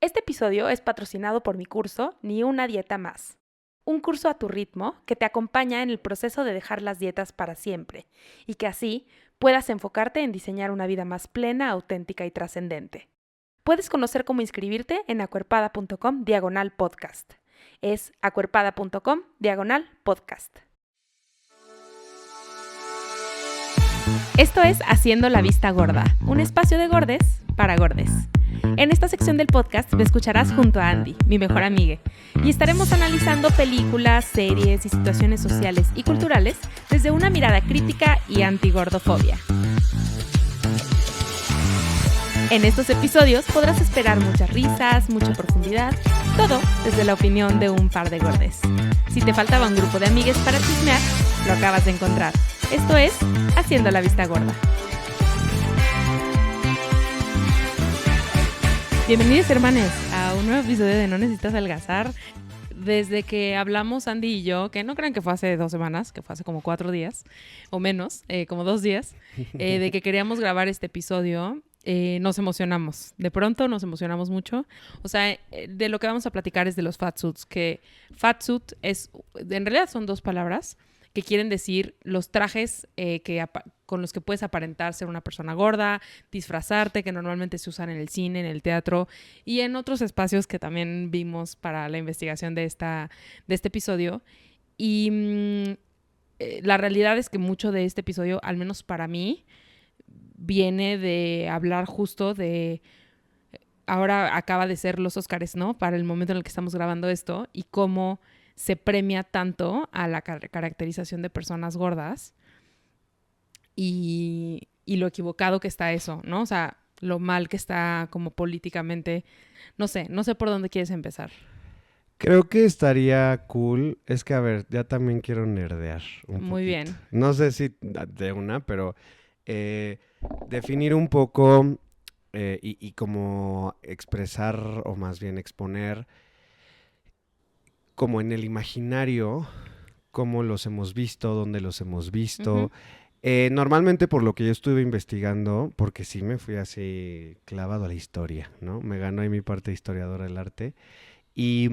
Este episodio es patrocinado por mi curso Ni una dieta más. Un curso a tu ritmo que te acompaña en el proceso de dejar las dietas para siempre y que así puedas enfocarte en diseñar una vida más plena, auténtica y trascendente. Puedes conocer cómo inscribirte en acuerpada.com/podcast. Es acuerpada.com/podcast. Esto es Haciendo la Vista Gorda, un espacio de gordes para gordes. En esta sección del podcast me escucharás junto a Andy, mi mejor amiga, y estaremos analizando películas, series y situaciones sociales y culturales desde una mirada crítica y antigordofobia. En estos episodios podrás esperar muchas risas, mucha profundidad, todo desde la opinión de un par de gordes. Si te faltaba un grupo de amigues para chismear, lo acabas de encontrar. Esto es Haciendo la Vista Gorda. Bienvenidos, hermanos, a un nuevo episodio de No Necesitas Adelgazar. Desde que hablamos Andy y yo, que no crean que fue hace 2 semanas, que fue hace como 4 días, o menos, como 2 días, de que queríamos grabar este episodio, nos emocionamos. De pronto nos emocionamos mucho. O sea, de lo que vamos a platicar es de los fatsuits, que fatsuit es, en realidad son 2 palabras, que quieren decir los trajes con los que puedes aparentar ser una persona gorda, disfrazarte, que normalmente se usan en el cine, en el teatro y en otros espacios que también vimos para la investigación de este episodio. Y la realidad es que mucho de este episodio, al menos para mí, viene de hablar justo de... Ahora acaba de ser los Óscares, ¿no? Para el momento en el que estamos grabando esto y cómo se premia tanto a la caracterización de personas gordas y lo equivocado que está eso, ¿no? O sea, lo mal que está como políticamente. No sé por dónde quieres empezar. Creo que estaría cool. Es que, a ver, ya también quiero nerdear un Muy poquito. bien. No sé si de una, pero definir un poco y como expresar o más bien exponer como en el imaginario cómo los hemos visto, dónde los hemos visto. Normalmente por lo que yo estuve investigando, porque sí me fui así clavado a la historia, ¿no? Me ganó ahí mi parte historiadora del arte. Y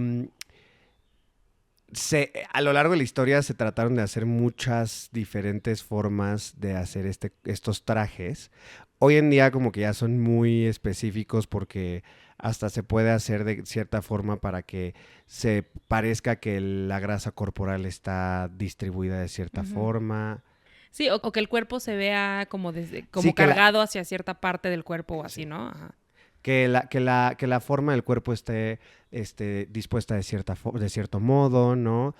a lo largo de la historia se trataron de hacer muchas diferentes formas de hacer estos trajes. Hoy en día como que ya son muy específicos porque hasta se puede hacer de cierta forma para que se parezca que la grasa corporal está distribuida de cierta forma. Sí, o que el cuerpo se vea como Sí, cargado hacia cierta parte del cuerpo o así, sí. ¿no? Ajá. Que la forma del cuerpo esté dispuesta de cierto modo, ¿no?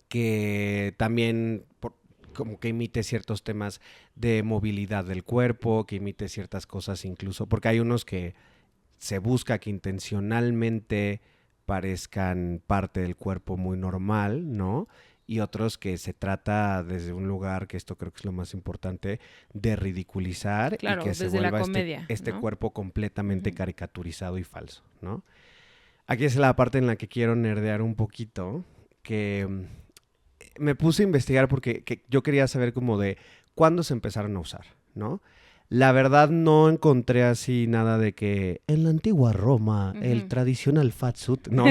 Que también como que imite ciertos temas de movilidad del cuerpo, que imite ciertas cosas incluso, porque hay unos que se busca que intencionalmente parezcan parte del cuerpo muy normal, ¿no? Y otros que se trata desde un lugar, que esto creo que es lo más importante, de ridiculizar y Claro, que se desde la vuelva comedia, este ¿no? cuerpo completamente caricaturizado y falso, ¿no? Aquí es la parte en la que quiero nerdear un poquito, que me puse a investigar porque yo quería saber como de cuándo se empezaron a usar, ¿no? La verdad no encontré así nada de que en la antigua Roma el tradicional fatsuit, no.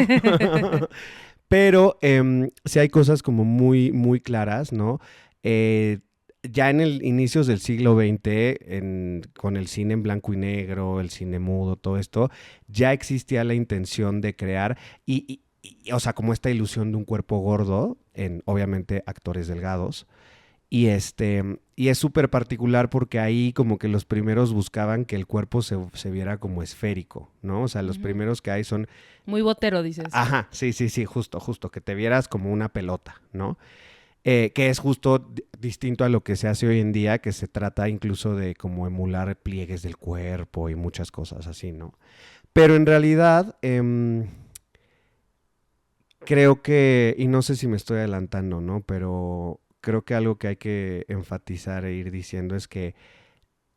Pero sí hay cosas como muy, muy claras, ¿no? Ya en el inicios del siglo XX, con el cine en blanco y negro, el cine mudo, todo esto, ya existía la intención de crear o sea, como esta ilusión de un cuerpo gordo en, obviamente, actores delgados. Y es súper particular porque ahí como que los primeros buscaban que el cuerpo se viera como esférico, ¿no? O sea, los primeros que hay son... Muy botero, dices. Ajá, sí, justo, que te vieras como una pelota, ¿no? Que es justo distinto a lo que se hace hoy en día, que se trata incluso de como emular pliegues del cuerpo y muchas cosas así, ¿no? Pero en realidad, creo que, y no sé si me estoy adelantando, ¿no? Pero creo que algo que hay que enfatizar e ir diciendo es que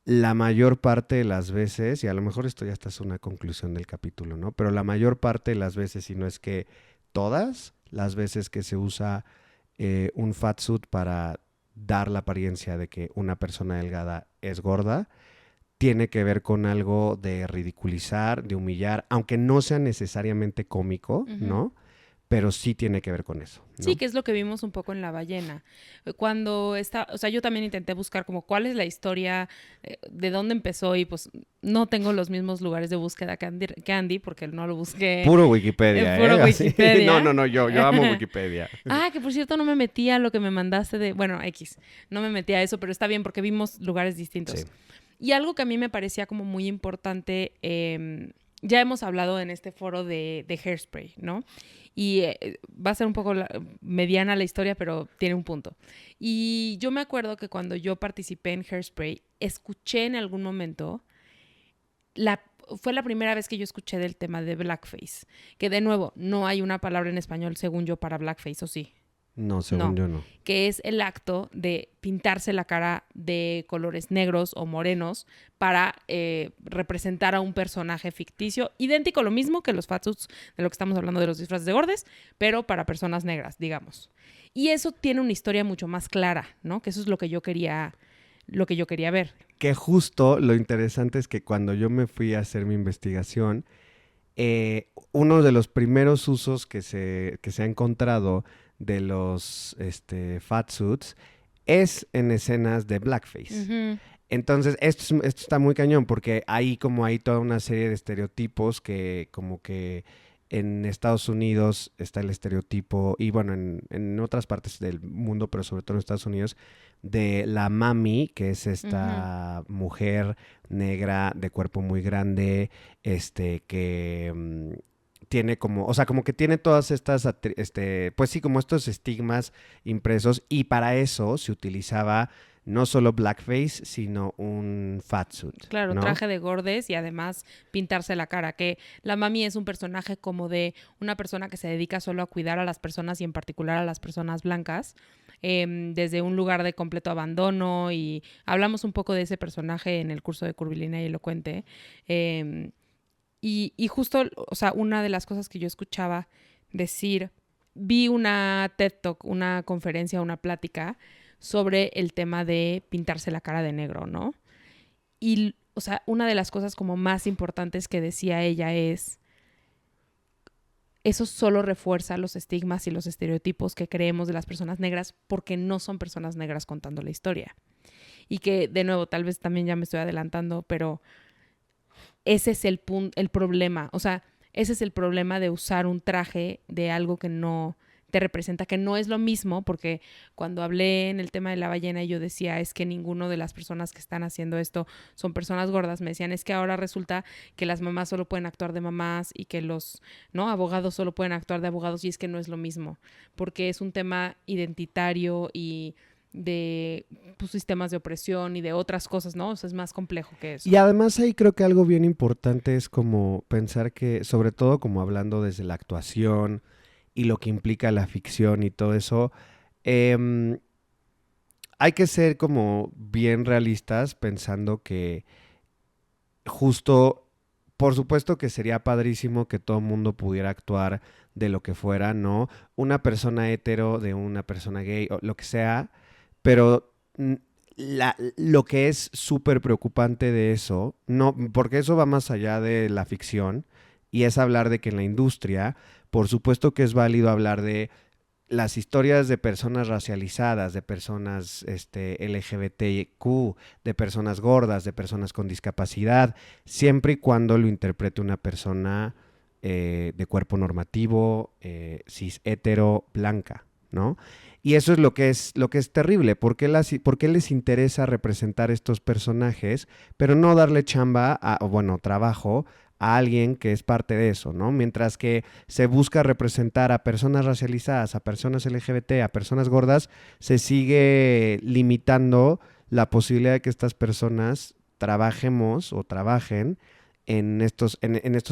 la mayor parte de las veces, y a lo mejor esto ya está es una conclusión del capítulo, ¿no? Pero la mayor parte de las veces, si no es que todas las veces que se usa un fatsuit para dar la apariencia de que una persona delgada es gorda, tiene que ver con algo de ridiculizar, de humillar, aunque no sea necesariamente cómico, ¿no? Pero sí tiene que ver con eso, ¿no? Sí, que es lo que vimos un poco en La Ballena. Cuando está, o sea, yo también intenté buscar como cuál es la historia, de dónde empezó y pues no tengo los mismos lugares de búsqueda que Andy porque no lo busqué. Puro Wikipedia, Puro Así. Wikipedia. No, yo amo Wikipedia. Que por cierto no me metí a lo que me mandaste de, bueno, X, no me metí a eso, pero está bien porque vimos lugares distintos. Sí. Y algo que a mí me parecía como muy importante, ya hemos hablado en este foro de Hairspray, ¿no? Y va a ser un poco mediana la historia, pero tiene un punto. Y yo me acuerdo que cuando yo participé en Hairspray, escuché en algún momento, fue la primera vez que yo escuché del tema de blackface. Que de nuevo, no hay una palabra en español, según yo, para blackface, ¿o sí? No, según yo no. Que es el acto de pintarse la cara de colores negros o morenos para representar a un personaje ficticio, idéntico, lo mismo que los fatsuits de lo que estamos hablando de los disfraces de gordes, pero para personas negras, digamos. Y eso tiene una historia mucho más clara, ¿no? Que eso es lo que yo quería ver. Que justo lo interesante es que cuando yo me fui a hacer mi investigación, uno de los primeros usos que se ha encontrado de los fatsuits es en escenas de blackface. Entonces, esto está muy cañón porque hay toda una serie de estereotipos que como que en Estados Unidos está el estereotipo, y bueno, en otras partes del mundo, pero sobre todo en Estados Unidos, de la mami, que es esta mujer negra de cuerpo muy grande, que tiene como, o sea, como que tiene todas estas, pues sí, como estos estigmas impresos, y para eso se utilizaba no solo blackface, sino un fatsuit. Claro, ¿no? traje de gordes y además pintarse la cara, que la mami es un personaje como de una persona que se dedica solo a cuidar a las personas y en particular a las personas blancas, desde un lugar de completo abandono, y hablamos un poco de ese personaje en el curso de Curvilínea y Elocuente. Y justo, o sea, una de las cosas que yo escuchaba decir, vi una TED Talk, una conferencia, una plática sobre el tema de pintarse la cara de negro, ¿no? Y, o sea, una de las cosas como más importantes que decía ella es, eso solo refuerza los estigmas y los estereotipos que creemos de las personas negras porque no son personas negras contando la historia. Y que, de nuevo, tal vez también ya me estoy adelantando, pero ese es el problema. O sea, ese es el problema de usar un traje de algo que no te representa, que no es lo mismo, porque cuando hablé en el tema de La Ballena y yo decía, es que ninguno de las personas que están haciendo esto son personas gordas, me decían, es que ahora resulta que las mamás solo pueden actuar de mamás y que los abogados solo pueden actuar de abogados, y es que no es lo mismo, porque es un tema identitario y de sistemas de opresión y de otras cosas, ¿no? O sea, es más complejo que eso. Y además ahí creo que algo bien importante es como pensar que, sobre todo como hablando desde la actuación y lo que implica la ficción y todo eso, hay que ser como bien realistas pensando que justo, por supuesto que sería padrísimo que todo el mundo pudiera actuar de lo que fuera, ¿no? Una persona hetero de una persona gay o lo que sea, pero lo que es súper preocupante de eso, no, porque eso va más allá de la ficción, y es hablar de que en la industria, por supuesto que es válido hablar de las historias de personas racializadas, de personas LGBTQ, de personas gordas, de personas con discapacidad, siempre y cuando lo interprete una persona de cuerpo normativo, cis hetero, blanca, ¿no? Y eso es lo que es terrible. ¿Por qué les interesa representar estos personajes, pero no darle chamba, trabajo a alguien que es parte de eso, ¿no? Mientras que se busca representar a personas racializadas, a personas LGBT, a personas gordas, se sigue limitando la posibilidad de que estas personas trabajemos o trabajen en estos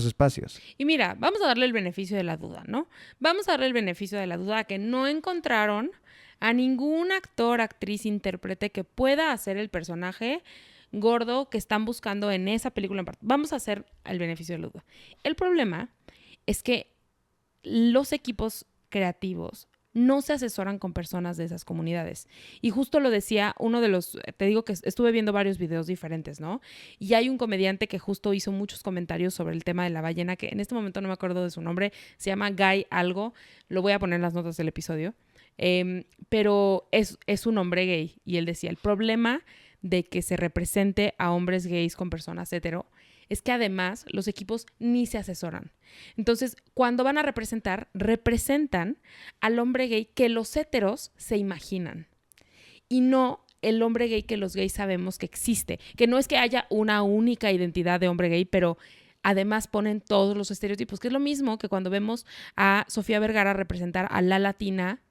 espacios. Y mira, vamos a darle el beneficio de la duda, ¿no? Vamos a darle el beneficio de la duda a que no encontraron a ningún actor, actriz, intérprete que pueda hacer el personaje gordo que están buscando en esa película en parte. Vamos a hacer el beneficio de la duda. El problema es que los equipos creativos no se asesoran con personas de esas comunidades. Y justo lo decía uno de los, te digo que estuve viendo varios videos diferentes, ¿no? Y hay un comediante que justo hizo muchos comentarios sobre el tema de la ballena, que en este momento no me acuerdo de su nombre, se llama Guy algo, lo voy a poner en las notas del episodio, pero es un hombre gay. Y él decía, el problema de que se represente a hombres gays con personas hetero es que además los equipos ni se asesoran. Entonces, cuando van a representan al hombre gay que los heteros se imaginan y no el hombre gay que los gays sabemos que existe. Que no es que haya una única identidad de hombre gay, pero además ponen todos los estereotipos, que es lo mismo que cuando vemos a Sofía Vergara representar a la latina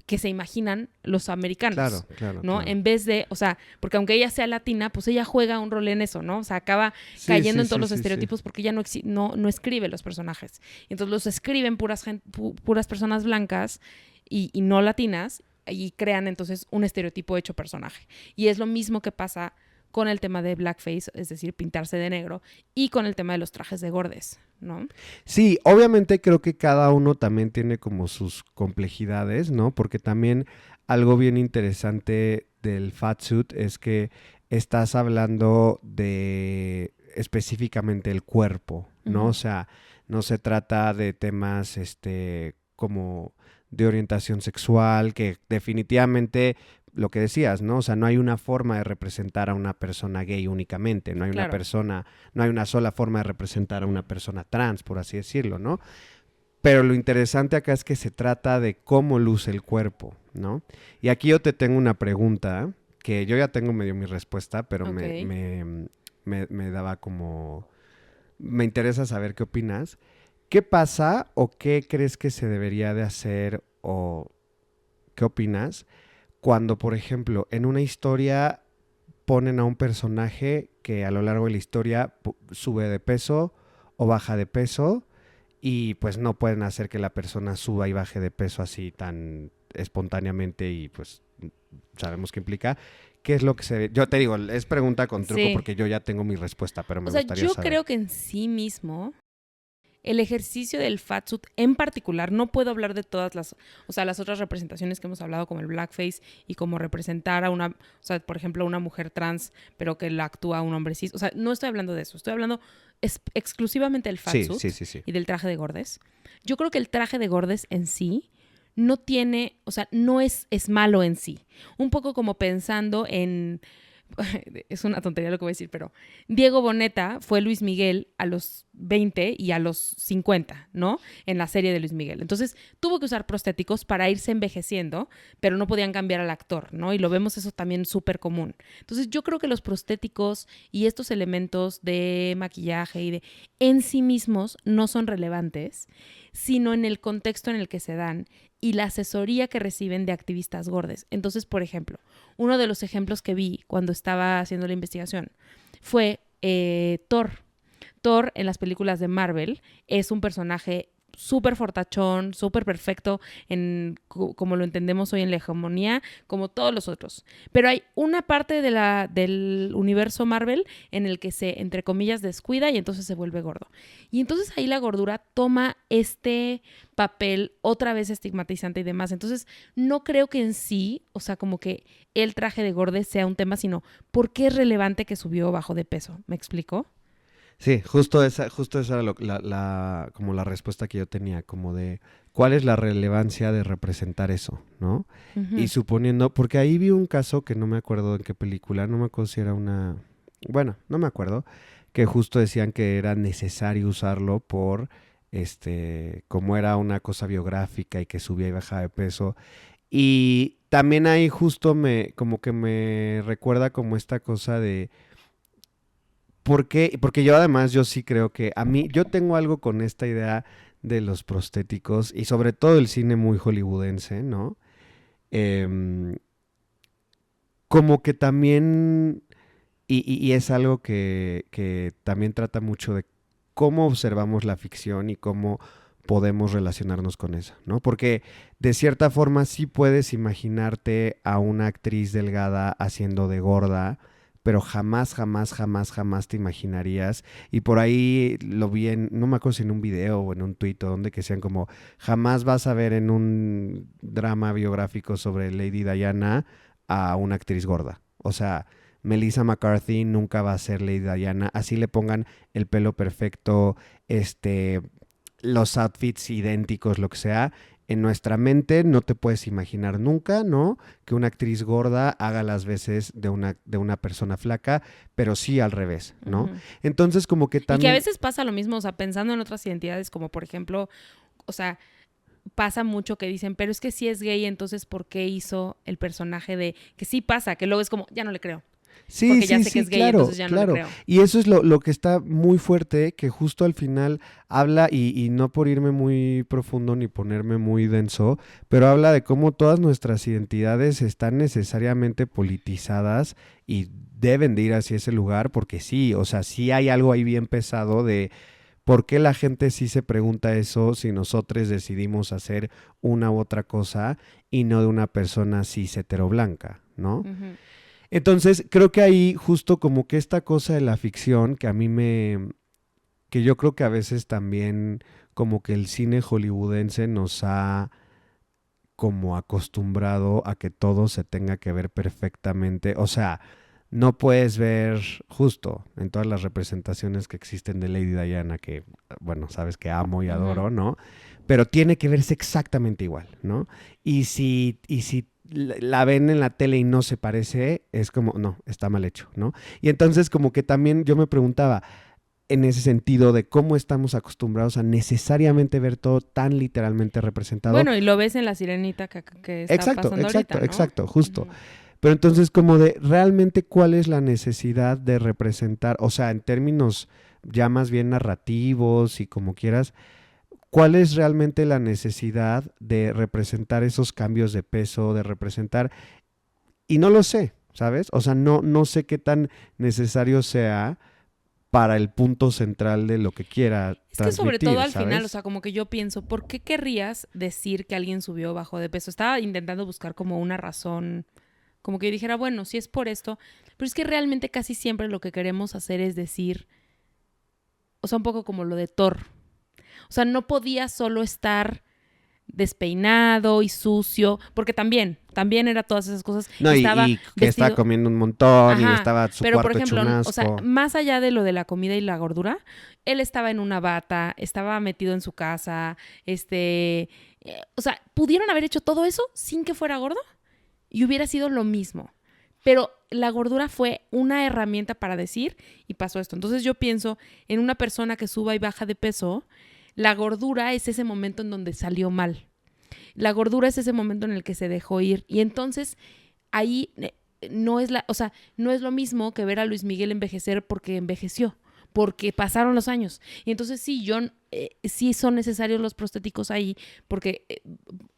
que se imaginan los americanos, claro, ¿no? claro. En vez de, o sea, porque aunque ella sea latina, pues ella juega un rol en eso, ¿no? O sea, acaba cayendo en todos los estereotipos porque ella no escribe los personajes. Entonces los escriben puras personas blancas y no latinas y crean entonces un estereotipo hecho personaje. Y es lo mismo que pasa con el tema de blackface, es decir, pintarse de negro, y con el tema de los trajes de gordes, ¿no? Sí, obviamente creo que cada uno también tiene como sus complejidades, ¿no? Porque también algo bien interesante del fatsuit es que estás hablando de específicamente el cuerpo, ¿no? Uh-huh. O sea, no se trata de temas como de orientación sexual, que definitivamente lo que decías, ¿no? O sea, no hay una forma de representar a una persona gay únicamente, no hay Claro. no hay una sola forma de representar a una persona trans, por así decirlo, ¿no? Pero lo interesante acá es que se trata de cómo luce el cuerpo, ¿no? Y aquí yo te tengo una pregunta, que yo ya tengo medio mi respuesta, pero Okay. me daba como... Me interesa saber qué opinas. ¿Qué pasa o qué crees que se debería de hacer o qué opinas cuando, por ejemplo, en una historia ponen a un personaje que a lo largo de la historia sube de peso o baja de peso y pues no pueden hacer que la persona suba y baje de peso así tan espontáneamente y pues sabemos qué implica? ¿Qué es lo que se... Yo te digo, es pregunta con truco Sí. porque yo ya tengo mi respuesta, pero me O sea, gustaría yo saber. creo que en sí mismo el ejercicio del fatsuit en particular, no puedo hablar de todas las, o sea, las otras representaciones que hemos hablado, como el blackface y como representar a una, o sea, por ejemplo, a una mujer trans, pero que la actúa un hombre cis. O sea, no estoy hablando de eso, estoy hablando exclusivamente del fatsuit Sí. y del traje de gordes. Yo creo que el traje de gordes en sí no tiene, o sea, no es malo en sí. Un poco como pensando en... Es una tontería lo que voy a decir, pero Diego Boneta fue Luis Miguel a los 20 y a los 50, ¿no? En la serie de Luis Miguel. Entonces tuvo que usar prostéticos para irse envejeciendo, pero no podían cambiar al actor, ¿no? Y lo vemos eso también súper común. Entonces yo creo que los prostéticos y estos elementos de maquillaje y de en sí mismos no son relevantes, sino en el contexto en el que se dan y la asesoría que reciben de activistas gordes. Entonces, por ejemplo, uno de los ejemplos que vi cuando estaba haciendo la investigación fue Thor. Thor en las películas de Marvel es un personaje súper fortachón, súper perfecto como lo entendemos hoy en la hegemonía, como todos los otros. Pero hay una parte del universo Marvel en el que se, entre comillas, descuida y entonces se vuelve gordo. Y entonces ahí la gordura toma este papel otra vez estigmatizante y demás. Entonces no creo que en sí, o sea, como que el traje de gordo sea un tema, sino por qué es relevante que subió o bajó de peso. ¿Me explico? Sí, justo esa era como la respuesta que yo tenía, como de cuál es la relevancia de representar eso, ¿no? Uh-huh. Y suponiendo, porque ahí vi un caso que no me acuerdo en qué película, no me acuerdo si era bueno, no me acuerdo, que justo decían que era necesario usarlo por, como era una cosa biográfica y que subía y bajaba de peso. Y también ahí justo como que me recuerda como esta cosa de ¿por qué? Porque yo sí creo que yo tengo algo con esta idea de los prostéticos y sobre todo el cine muy hollywoodense, ¿no? Como que también, y es algo que también trata mucho de cómo observamos la ficción y cómo podemos relacionarnos con esa, ¿no? Porque de cierta forma sí puedes imaginarte a una actriz delgada haciendo de gorda, pero jamás, jamás, jamás, jamás te imaginarías. Y por ahí lo vi no me acuerdo si en un video o en un tuit o donde que sean como, jamás vas a ver en un drama biográfico sobre Lady Diana a una actriz gorda. O sea, Melissa McCarthy nunca va a ser Lady Diana, así le pongan el pelo perfecto, los outfits idénticos, lo que sea. En nuestra mente no te puedes imaginar nunca, ¿no? Que una actriz gorda haga las veces de una persona flaca, pero sí al revés, ¿no? Ujú. Entonces como que Y que también... a veces pasa lo mismo, o sea, pensando en otras identidades, como por ejemplo, o sea, pasa mucho que dicen, pero es que si es gay, entonces ¿por qué hizo el personaje de...? Que sí pasa, que luego es como, ya no le creo. Sí, Porque ya sí, sé que sí, es gay, claro, entonces ya no le claro. creo. Y eso es lo que está muy fuerte, que justo al final habla, y no por irme muy profundo ni ponerme muy denso, pero habla de cómo todas nuestras identidades están necesariamente politizadas y deben de ir hacia ese lugar, porque sí, o sea, sí hay algo ahí bien pesado de por qué la gente sí se pregunta eso si nosotros decidimos hacer una u otra cosa y no de una persona cis heteroblanca, ¿no? Ujú. Entonces, creo que ahí justo como que esta cosa de la ficción que a mí que yo creo que a veces también como que el cine hollywoodense nos ha como acostumbrado a que todo se tenga que ver perfectamente. O sea, no puedes ver justo en todas las representaciones que existen de Lady Diana, que, bueno, sabes que amo y adoro, Ujú. ¿no? Pero tiene que verse exactamente igual, ¿no? Y si la ven en la tele y no se parece, es como, no, está mal hecho, ¿no? Y entonces como que también yo me preguntaba, en ese sentido de cómo estamos acostumbrados a necesariamente ver todo tan literalmente representado. Bueno, y lo ves en La Sirenita que está Exacto, pasando exacto, ahorita, ¿no? exacto, justo. Ujú. Pero entonces como de realmente cuál es la necesidad de representar, o sea, en términos ya más bien narrativos y como quieras, cuál es realmente la necesidad de representar esos cambios de peso, de representar, y no lo sé, ¿sabes? O sea, no sé qué tan necesario sea para el punto central de lo que quiera Es que sobre todo transmitir, al final, o ¿sabes? sea, como que yo pienso, ¿por qué querrías decir que alguien subió o bajó de peso? Estaba intentando buscar como una razón, como que dijera, bueno, si es por esto, pero es que realmente casi siempre lo que queremos hacer es decir, o sea, un poco como lo de Thor. O sea, no podía solo estar despeinado y sucio, porque también era todas esas cosas No, y y, estaba y que estaba vestido, comiendo un montón y ajá, estaba su pero por cuarto hecho ejemplo, un o sea, asco. más allá de lo de la comida y la gordura, él estaba en una bata, estaba metido en su casa, o sea, pudieron haber hecho todo eso sin que fuera gordo y hubiera sido lo mismo. Pero la gordura fue una herramienta para decir y pasó esto. Entonces yo pienso en una persona que suba y baja de peso, la gordura es ese momento en donde salió mal. La gordura es ese momento en el que se dejó ir. Y entonces ahí no es o sea, no es lo mismo que ver a Luis Miguel envejecer porque envejeció, porque pasaron los años. Y entonces sí, sí son necesarios los prostéticos ahí, porque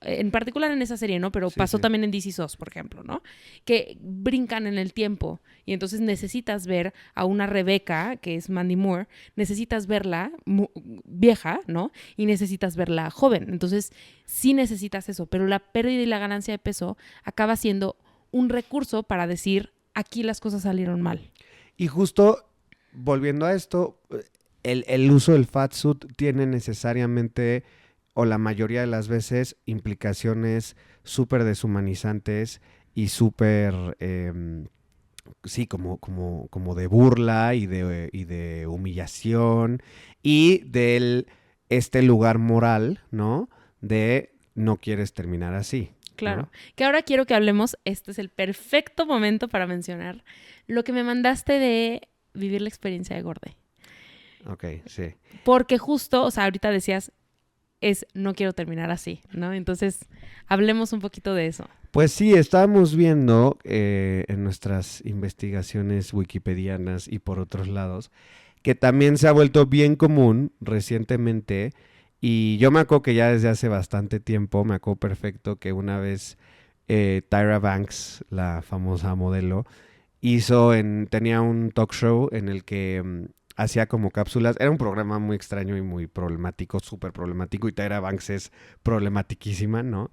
en particular en esa serie, ¿no? Pero Sí, pasó sí. también en DC SOS, por ejemplo, ¿no? Que brincan en el tiempo y entonces necesitas ver a una Rebeca, que es Mandy Moore, necesitas verla vieja, ¿no? Y necesitas verla joven. Entonces sí necesitas eso, pero la pérdida y la ganancia de peso acaba siendo un recurso para decir, aquí las cosas salieron mal. Y justo volviendo a esto, el uso del fatsuit tiene necesariamente, o la mayoría de las veces, implicaciones súper deshumanizantes y súper, sí, como de burla y de humillación y del este lugar moral, ¿no? De no quieres terminar así, Claro. ¿no? Que ahora quiero que hablemos, este es el perfecto momento para mencionar lo que me mandaste de vivir la experiencia de Gorday. Ok, sí. Porque justo, o sea, ahorita decías, no quiero terminar así, ¿no? Entonces, hablemos un poquito de eso. Pues sí, estábamos viendo en nuestras investigaciones wikipedianas y por otros lados que también se ha vuelto bien común recientemente y yo me acuerdo que ya desde hace bastante tiempo, me acuerdo perfecto que una vez Tyra Banks, la famosa modelo, tenía un talk show en el que hacía como cápsulas. Era un programa muy extraño y muy problemático, súper problemático y Tyra Banks es problematiquísima, ¿no?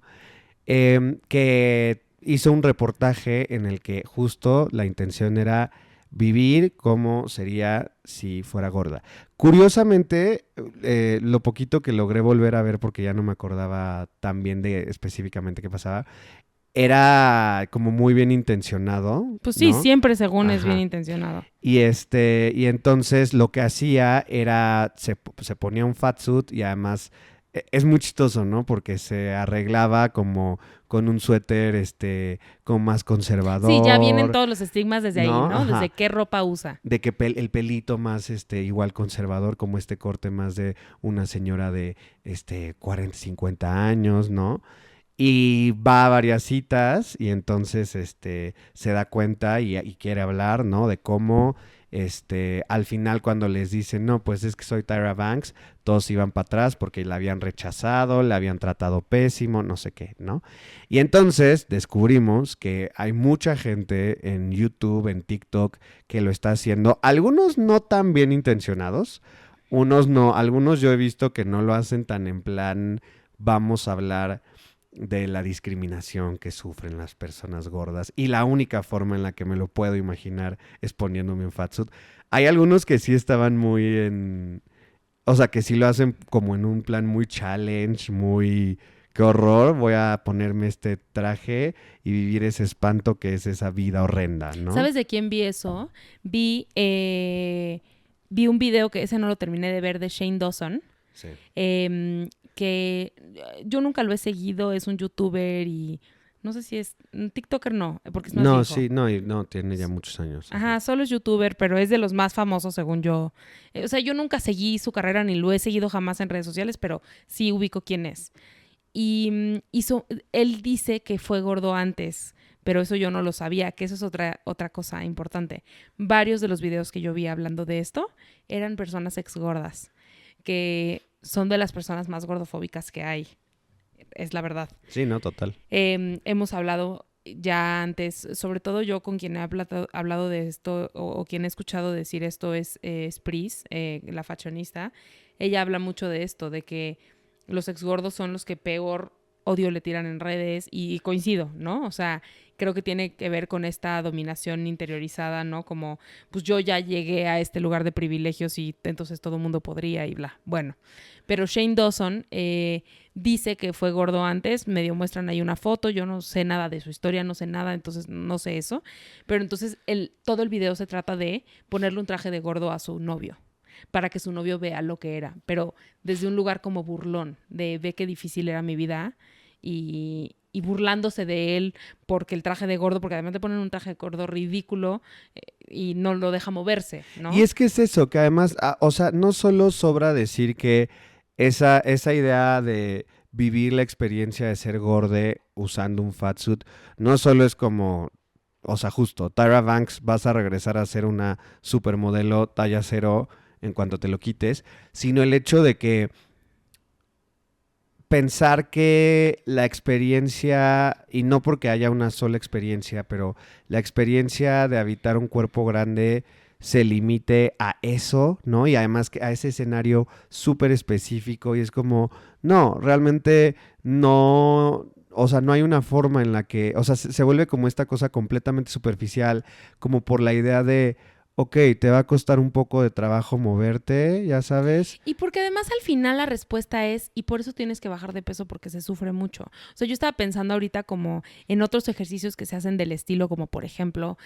Que hizo un reportaje en el que justo la intención era vivir como sería si fuera gorda. Curiosamente, lo poquito que logré volver a ver, porque ya no me acordaba tan bien de específicamente qué pasaba, era como muy bien intencionado, Pues sí, ¿no? siempre según es bien Ajá. intencionado. Y entonces lo que hacía era, se ponía un fatsuit y además es muy chistoso, ¿no? Porque se arreglaba como con un suéter, como más Sí, ya vienen conservador, todos los estigmas desde ahí, ¿no? ¿no? Desde Ajá. qué ropa usa. De que el pelito más, igual conservador, como este corte más de una señora de, 40, 50 años, ¿no? Y va a varias citas y entonces se da cuenta y quiere hablar, ¿no? De cómo al final cuando les dicen, no, pues es que soy Tyra Banks, todos iban para atrás porque la habían rechazado, la habían tratado pésimo, no sé qué, ¿no? Y entonces descubrimos que hay mucha gente en YouTube, en TikTok, que lo está haciendo, algunos no tan bien intencionados, unos no, algunos yo he visto que no lo hacen tan en plan, vamos a hablar de la discriminación que sufren las personas gordas y la única forma en la que me lo puedo imaginar es poniéndome en fatsuit. Hay algunos que sí estaban muy en... O sea, que sí lo hacen como en un plan muy challenge, muy... Qué horror, voy a ponerme este traje y vivir ese espanto que es esa vida horrenda, ¿no? ¿Sabes de quién vi eso? Vi un video que ese no lo terminé de ver de Shane Dawson, Sí. que yo nunca lo he seguido, es un youtuber y no sé si es un TikToker, no, porque es más No, viejo. sí, no, no, tiene ya muchos años. Ajá. Ajá, solo es youtuber, pero es de los más famosos según yo. O sea, yo nunca seguí su carrera ni lo he seguido jamás en redes sociales, pero sí ubico quién es. Y él dice que fue gordo antes, pero eso yo no lo sabía, que eso es otra cosa importante. Varios de los videos que yo vi hablando de esto eran personas ex gordas, que son de las personas más gordofóbicas que hay, es la verdad. Sí, no, total. Hemos hablado ya antes, sobre todo yo con quien he hablado de esto o quien he escuchado decir esto es Pris, la fashionista. Ella habla mucho de esto, de que los exgordos son los que peor odio le tiran en redes y coincido, ¿no? O sea, creo que tiene que ver con esta dominación interiorizada, ¿no? Como, pues yo ya llegué a este lugar de privilegios y entonces todo el mundo podría y bla. Bueno, pero Shane Dawson dice que fue gordo antes, medio muestran ahí una foto, yo no sé nada de su historia, no sé nada, entonces no sé eso, pero entonces todo el video se trata de ponerle un traje de gordo a su novio para que su novio vea lo que era, pero desde un lugar como burlón, de ve qué difícil era mi vida y burlándose de él porque el traje de gordo, porque además te ponen un traje de gordo ridículo y no lo deja moverse, ¿no? Y es que es eso, que además, o sea, no solo sobra decir que esa idea de vivir la experiencia de ser gorde usando un fatsuit, no solo es como, o sea, justo, Tyra Banks vas a regresar a ser una supermodelo talla cero en cuanto te lo quites, sino el hecho de que pensar que la experiencia, y no porque haya una sola experiencia, pero la experiencia de habitar un cuerpo grande se limite a eso, ¿no? Y además que a ese escenario súper específico y es como, no, realmente no, o sea, no hay una forma en la que, o sea, se vuelve como esta cosa completamente superficial, como por la idea de, ok, te va a costar un poco de trabajo moverte, ya sabes. Y porque además al final la respuesta es, y por eso tienes que bajar de peso porque se sufre mucho. O sea, yo estaba pensando ahorita como en otros ejercicios que se hacen del estilo, como por ejemplo,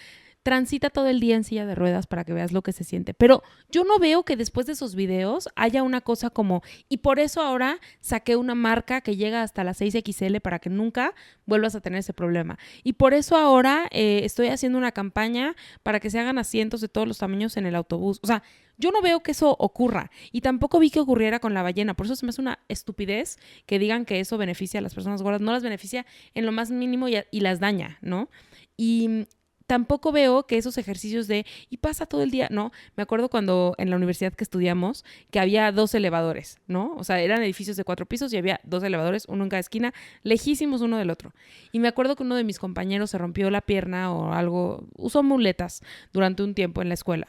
transita todo el día en silla de ruedas para que veas lo que se siente. Pero yo no veo que después de esos videos haya una cosa como, y por eso ahora saqué una marca que llega hasta las 6XL para que nunca vuelvas a tener ese problema. Y por eso ahora estoy haciendo una campaña para que se hagan asientos de todos los tamaños en el autobús. O sea, yo no veo que eso ocurra y tampoco vi que ocurriera con la ballena. Por eso se me hace una estupidez que digan que eso beneficia a las personas gordas. No las beneficia en lo más mínimo y las daña, ¿no? Y tampoco veo que esos ejercicios y pasa todo el día, ¿no? Me acuerdo cuando en la universidad que estudiamos que había 2 elevadores, ¿no? O sea, eran edificios de 4 pisos y había 2 elevadores, uno en cada esquina, lejísimos uno del otro. Y me acuerdo que uno de mis compañeros se rompió la pierna o algo, usó muletas durante un tiempo en la escuela.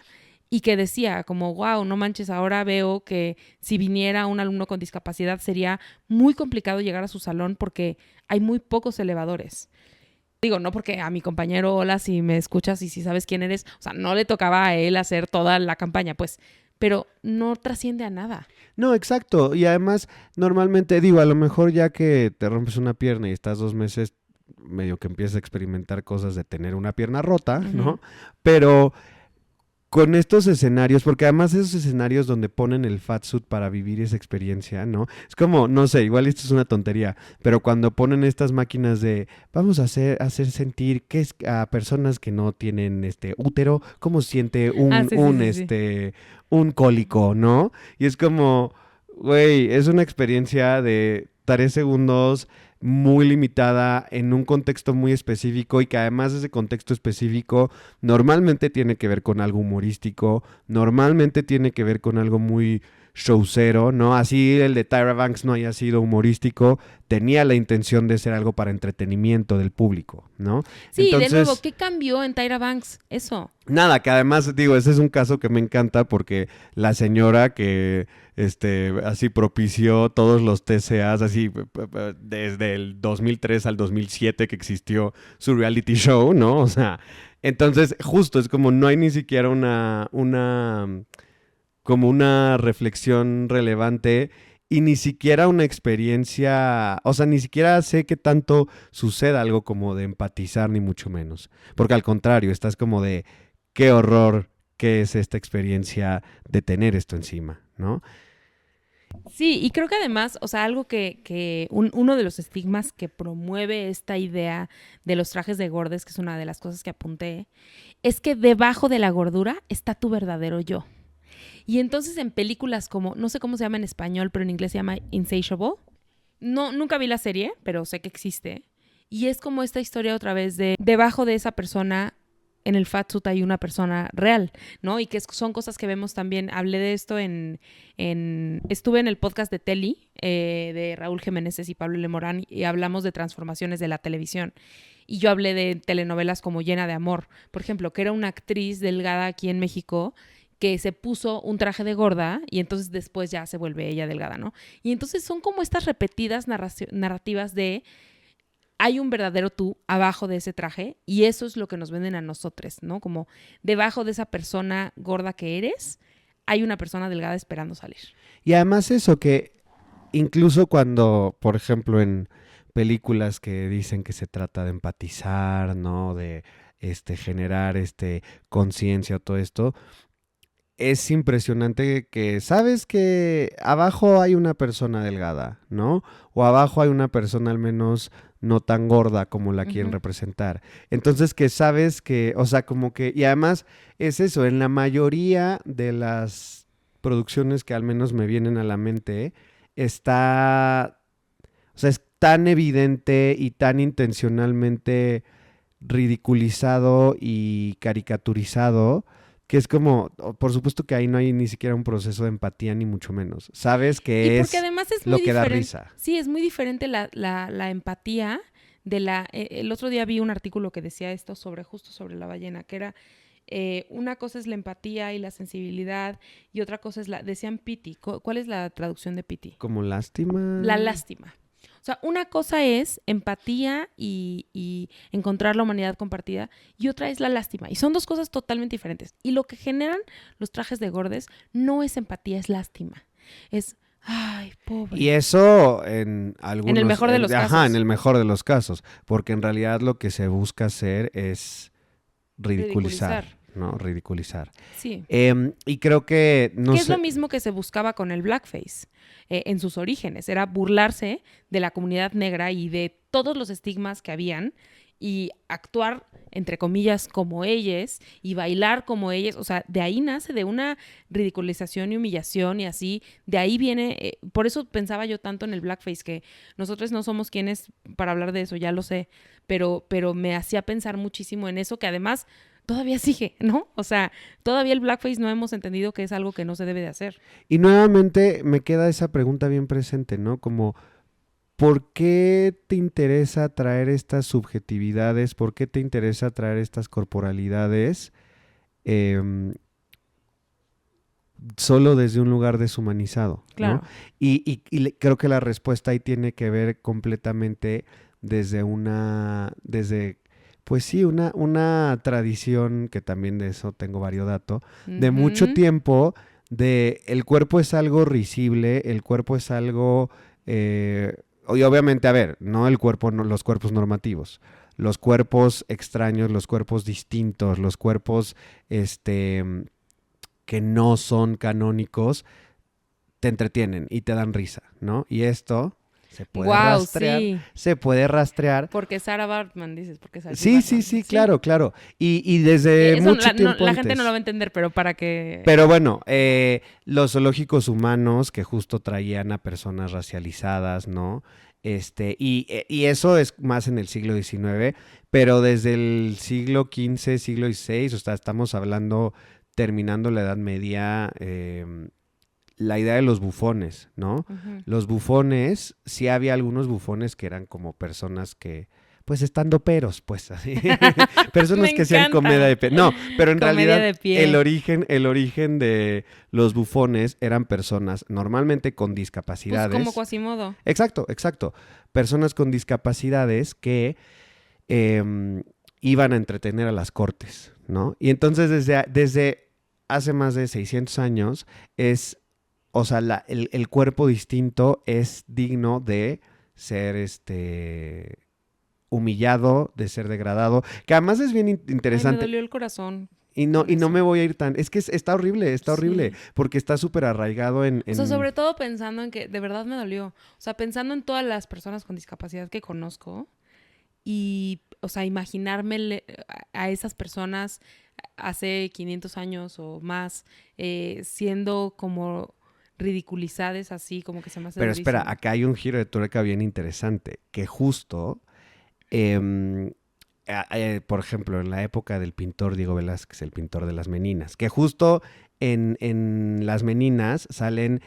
Y que decía como, wow, no manches, ahora veo que si viniera un alumno con discapacidad sería muy complicado llegar a su salón porque hay muy pocos elevadores. Digo, no porque a mi compañero, hola, si me escuchas y si sabes quién eres, o sea, no le tocaba a él hacer toda la campaña, pues, pero no trasciende a nada. No, exacto. Y además, normalmente, digo, a lo mejor ya que te rompes una pierna y estás 2 meses, medio que empiezas a experimentar cosas de tener una pierna rota, ¿no? Pero con estos escenarios, porque además esos escenarios donde ponen el fatsuit para vivir esa experiencia, ¿no? Es como, no sé, igual esto es una tontería, pero cuando ponen estas máquinas de vamos a hacer sentir que es a personas que no tienen útero, cómo siente un cólico, ¿no? Y es como, güey, es una experiencia de 3 segundos muy limitada en un contexto muy específico y que además ese contexto específico normalmente tiene que ver con algo humorístico, normalmente tiene que ver con algo muy showcero, ¿no? Así el de Tyra Banks no haya sido humorístico, tenía la intención de ser algo para entretenimiento del público, ¿no? Sí, Entonces, de nuevo, ¿qué cambió en Tyra Banks? Eso. nada, que además, digo, ese es un caso que me encanta porque la señora que así propició todos los TCAs, así desde el 2003 al 2007 que existió su reality show, ¿no? O sea, entonces justo es como no hay ni siquiera como una reflexión relevante y ni siquiera una experiencia, o sea, ni siquiera sé qué tanto suceda algo como de empatizar, ni mucho menos. Porque al contrario, estás como de qué horror que es esta experiencia de tener esto encima, ¿no? Sí, y creo que además, o sea, algo uno de los estigmas que promueve esta idea de los trajes de gordes, que es una de las cosas que apunté, es que debajo de la gordura está tu verdadero yo. Y entonces en películas como, no sé cómo se llama en español, pero en inglés se llama Insatiable. No, nunca vi la serie, pero sé que existe. Y es como esta historia otra vez de debajo de esa persona, en el fatsuit hay una persona real, ¿no? Y que son cosas que vemos también. Hablé de esto estuve en el podcast de Teli, de Raúl Jiménez y Pablo Lemorán, y hablamos de transformaciones de la televisión. Y yo hablé de telenovelas como Llena de Amor, por ejemplo, que era una actriz delgada aquí en México que se puso un traje de gorda y entonces después ya se vuelve ella delgada, ¿no? Y entonces son como estas repetidas narrativas de hay un verdadero tú abajo de ese traje y eso es lo que nos venden a nosotros, ¿no? Como debajo de esa persona gorda que eres, hay una persona delgada esperando salir. Y además eso que incluso cuando, por ejemplo, en películas que dicen que se trata de empatizar, ¿no? De generar conciencia o todo esto, es impresionante que sabes que abajo hay una persona delgada, ¿no? O abajo hay una persona al menos no tan gorda como la quieren representar. Entonces que sabes que, o sea, como que, y además es eso, en la mayoría de las producciones que al menos me vienen a la mente, está, o sea, es tan evidente y tan intencionalmente ridiculizado y caricaturizado que es como, por supuesto que ahí no hay ni siquiera un proceso de empatía ni mucho menos. Sabes que y porque es además es lo muy que da diferente. risa. Sí, es muy diferente la empatía de la... el otro día vi un artículo que decía esto justo sobre la ballena, que era una cosa es la empatía y la sensibilidad y otra cosa es decían pity. ¿Cuál es la traducción de pity? Como lástima. La lástima. O sea, una cosa es empatía y encontrar la humanidad compartida y otra es la lástima. Y son dos cosas totalmente diferentes. Y lo que generan los trajes de gordes no es empatía, es lástima. Es, ay, pobre. Y eso en algunos... En el mejor de los casos. Ajá, en el mejor de los casos. Porque en realidad lo que se busca hacer es ridiculizar. ¿No? Ridiculizar. Sí. Y creo que... Que es lo mismo que se buscaba con el blackface en sus orígenes. Era burlarse de la comunidad negra y de todos los estigmas que habían y actuar, entre comillas, como ellas y bailar como ellas. O sea, de ahí nace de una ridiculización y humillación y así. De ahí viene... por eso pensaba yo tanto en el blackface, que nosotros no somos quienes para hablar de eso, ya lo sé. Pero me hacía pensar muchísimo en eso, que además... todavía sigue, ¿no? O sea, todavía el blackface no hemos entendido que es algo que no se debe de hacer. Y nuevamente me queda esa pregunta bien presente, ¿no? Como, ¿por qué te interesa traer estas subjetividades? ¿Por qué te interesa traer estas corporalidades solo desde un lugar deshumanizado? Claro. ¿no? Y creo que la respuesta ahí tiene que ver completamente desde pues sí, una tradición, que también de eso tengo varios datos, de mucho Ujú. tiempo, de el cuerpo es algo risible, el cuerpo es algo, y obviamente, a ver, no el cuerpo, no, los cuerpos normativos, los cuerpos extraños, los cuerpos distintos, los cuerpos, que no son canónicos, te entretienen y te dan risa, ¿no? Y esto Wow, sí. se puede rastrear. Porque Sarah Bartman, dices, porque Sachi Sí, sí, Bartman. sí, Sí. claro, claro. Y desde Eso mucho tiempo la gente no lo va antes. a entender, pero para que... Pero bueno, los zoológicos humanos que justo traían a personas racializadas, ¿no? Y eso es más en el siglo XIX, pero desde el siglo XV, siglo XVI, o sea, estamos hablando terminando la Edad Media, la idea de los bufones, ¿no? Ujú. Los bufones, sí había algunos bufones que eran como personas que, pues estando peros, pues así, Me personas que hacían comedia encanta. de pie. No, pero en Comedia realidad de pie. el origen de los bufones eran personas normalmente con Pues como discapacidades. Quasimodo. Exacto, exacto. Personas con discapacidades que eh, iban a entretener a las cortes, ¿no? Y entonces desde hace más de 600 años es, o sea, el cuerpo distinto es digno de ser humillado, de ser degradado, que además es bien Ay, me interesante. dolió el corazón Y con no eso. me voy a ir tan... Es que está horrible, Sí. porque está súper arraigado O sea, sobre todo pensando en que de verdad me dolió. O sea, pensando en todas las personas con discapacidad que conozco y, o sea, imaginarme a esas personas hace 500 años o más siendo como ridiculizadas así, como que se me hace Pero espera, durísimo. acá hay un giro de tuerca bien interesante, que justo, em, por ejemplo, en la época del pintor Diego Velázquez, el pintor de las Meninas, que justo en las Meninas salen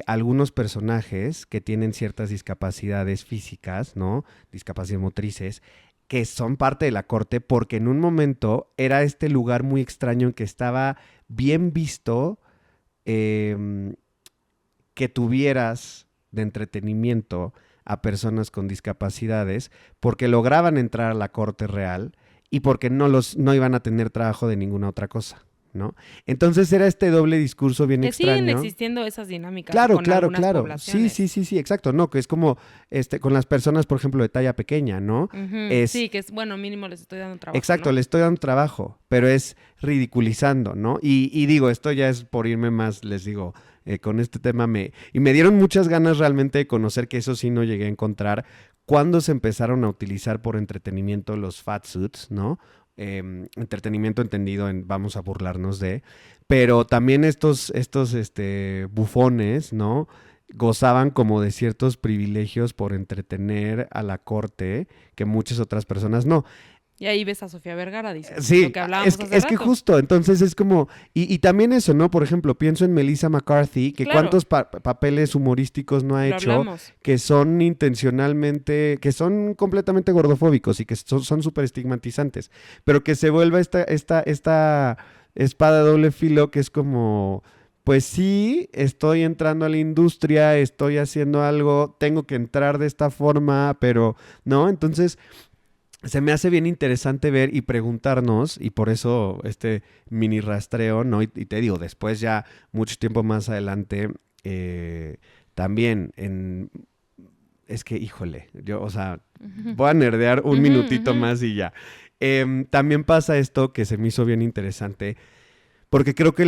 algunos personajes que tienen ciertas discapacidades físicas, ¿no? Discapacidades motrices, que son parte de la corte, porque en un momento era este lugar muy extraño en que estaba bien visto, em, que tuvieras de entretenimiento a personas con discapacidades, porque lograban entrar a la corte real y porque no iban a tener trabajo de ninguna otra cosa, ¿no? Entonces era este doble discurso bien Que siguen extraño. existiendo esas dinámicas Claro, con claro, algunas claro. Sí, sí, poblaciones. sí, sí, exacto. No, que es como con las personas, por ejemplo, de talla pequeña, ¿no? Ujú. Es Sí, que es, bueno, mínimo les estoy dando trabajo, exacto, ¿no? le estoy dando trabajo, pero es ridiculizando, ¿no? Y digo, esto ya es por irme más, les digo, con este tema y me dieron muchas ganas realmente de conocer, que eso sí no llegué a encontrar, cuando se empezaron a utilizar por entretenimiento los fat suits, ¿no? Entretenimiento entendido en vamos a burlarnos de, pero también estos bufones, ¿no? Gozaban como de ciertos privilegios por entretener a la corte que muchas otras personas no. Y ahí ves a Sofía Vergara, dices, lo Sí, que hablábamos hace es que rato. justo, entonces es como, y también eso, ¿no? Por ejemplo, pienso en Melissa McCarthy, que Claro, cuántos papeles humorísticos no ha lo hecho, hablamos. que son intencionalmente, que son completamente gordofóbicos y que son súper estigmatizantes, pero que se vuelva esta espada de doble filo que es como, pues sí, estoy entrando a la industria, estoy haciendo algo, tengo que entrar de esta forma, pero, ¿no? Entonces se me hace bien interesante ver y preguntarnos, y por eso este mini rastreo, ¿no? Y te digo, después ya, mucho tiempo más adelante, también es que, híjole, yo, o sea, Ujú. voy a nerdear un Ujú, minutito ujú. más y ya. También pasa esto que se me hizo bien interesante, porque creo que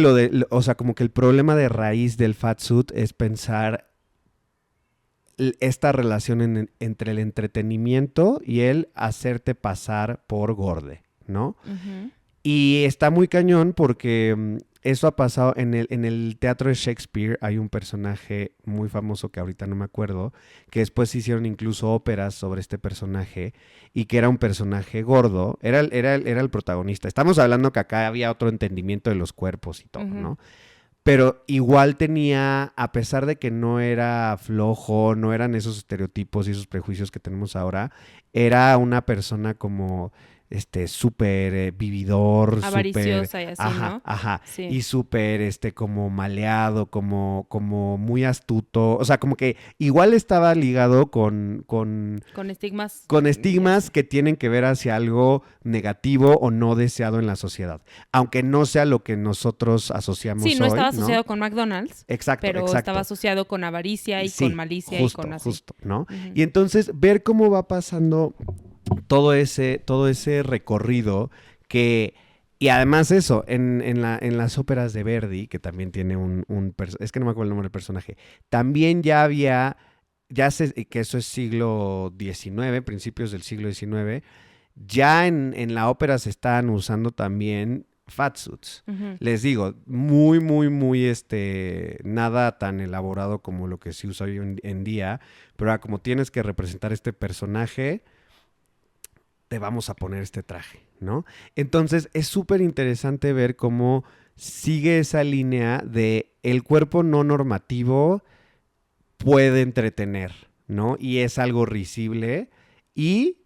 o sea, como que el problema de raíz del fat suit es pensar esta relación entre el entretenimiento y el hacerte pasar por gorde, ¿no? Ujú. Y está muy cañón porque eso ha pasado en el teatro de Shakespeare. Hay un personaje muy famoso que ahorita no me acuerdo, que después se hicieron incluso óperas sobre este personaje y que era un personaje gordo, era el protagonista. Estamos hablando que acá había otro entendimiento de los cuerpos y todo, Ujú. ¿no? Pero igual tenía, a pesar de que no era flojo, no eran esos estereotipos y esos prejuicios que tenemos ahora, era una persona como súper vividor, súper... Avariciosa y así, Ajá, ¿no? ajá. Sí. Y súper, como maleado, como muy astuto. O sea, como que igual estaba ligado Con estigmas. con estigmas que tienen que ver hacia algo negativo o no deseado en la sociedad. Aunque no sea lo que nosotros Sí, asociamos no hoy, estaba ¿no? asociado con McDonald's, Exacto, pero estaba exacto. asociado con avaricia y con Sí, malicia y con justo, así. justo, ¿no? Ujú. Y entonces ver cómo va pasando todo ese recorrido que... Y además eso, en las óperas de Verdi, que también tiene es que no me acuerdo el nombre del personaje, también ya había, que eso es siglo XIX, principios del siglo XIX, ya en la ópera se estaban usando también fatsuits. Ujú. Les digo, muy, muy, muy, nada tan elaborado como lo que se usa hoy en día, pero como tienes que representar este personaje, te vamos a poner este traje, ¿no? Entonces es súper interesante ver cómo sigue esa línea de el cuerpo no normativo puede entretener, ¿no? Y es algo risible y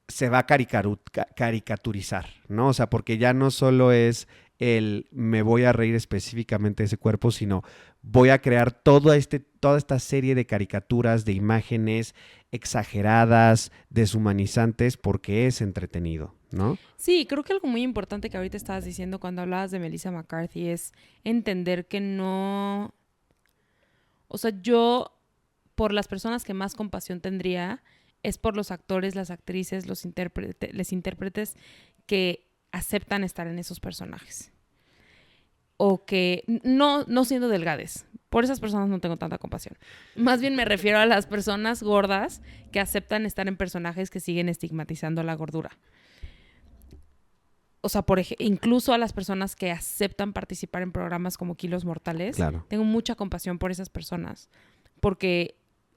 se va a caricaturizar, ¿no? O sea, porque ya no solo es el me voy a reír específicamente de ese cuerpo, sino voy a crear toda esta serie de caricaturas, de imágenes exageradas, deshumanizantes, porque es entretenido, ¿no? Sí, creo que algo muy importante que ahorita estabas diciendo cuando hablabas de Melissa McCarthy es entender que no... O sea, yo, por las personas que más compasión tendría, es por los actores, las actrices, los intérpretes que aceptan estar en esos personajes. O que, no siendo delgades, por esas personas no tengo tanta compasión. Más bien me refiero a las personas gordas que aceptan estar en personajes que siguen estigmatizando la gordura. O sea, incluso a las personas que aceptan participar en programas como Kilos Mortales, Claro. tengo mucha compasión por esas personas, porque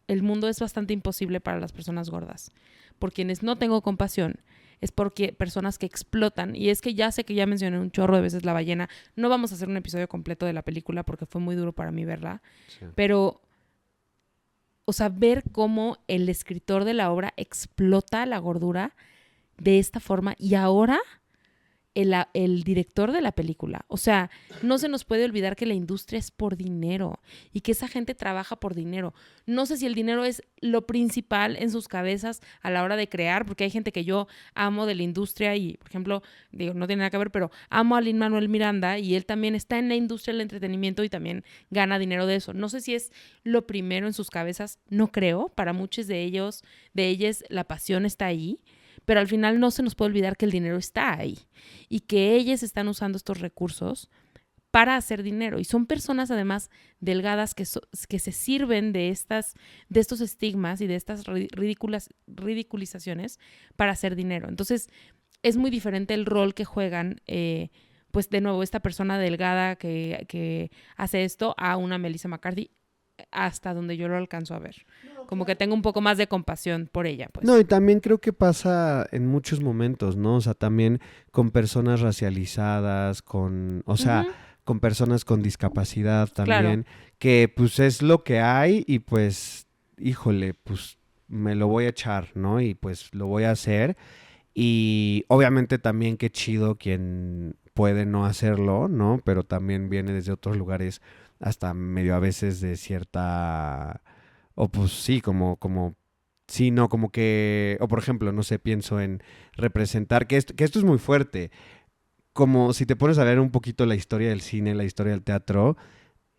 el mundo es bastante imposible para las personas gordas. Por quienes no tengo compasión es porque personas que explotan, y es que ya sé que ya mencioné un chorro de veces La ballena, no vamos a hacer un episodio completo de la película porque fue muy duro para mí verla, Sí. pero, o sea, ver cómo el escritor de la obra explota la gordura de esta forma y ahora el director de la película. O sea, no se nos puede olvidar que la industria es por dinero y que esa gente trabaja por dinero. No sé si el dinero es lo principal en sus cabezas a la hora de crear, porque hay gente que yo amo de la industria y, por ejemplo, digo, no tiene nada que ver, pero amo a Lin-Manuel Miranda y él también está en la industria del entretenimiento y también gana dinero de eso. No sé si es lo primero en sus cabezas, no creo. Para muchos de ellos, de ellas, la pasión está ahí. Pero al final no se nos puede olvidar que el dinero está ahí y que ellas están usando estos recursos para hacer dinero. Y son personas además delgadas que se sirven de estos estigmas y de estas ridiculizaciones para hacer dinero. Entonces es muy diferente el rol que juegan, pues de nuevo, esta persona delgada que hace esto a una Melissa McCarthy, hasta donde yo lo alcanzo a ver. Como que tengo un poco más de compasión por ella, pues. No, y también creo que pasa en muchos momentos, ¿no? O sea, también con personas racializadas, o sea, con personas con discapacidad también, Claro. que pues es lo que hay y pues, híjole, pues me lo voy a echar, ¿no? Y pues lo voy a hacer. Y obviamente también qué chido quien puede no hacerlo, ¿no? Pero también viene desde otros lugares hasta medio a veces de cierta... O pues sí, sí, no, como que, o por ejemplo, no sé, pienso en representar, que esto es muy fuerte, como si te pones a ver un poquito la historia del cine, la historia del teatro,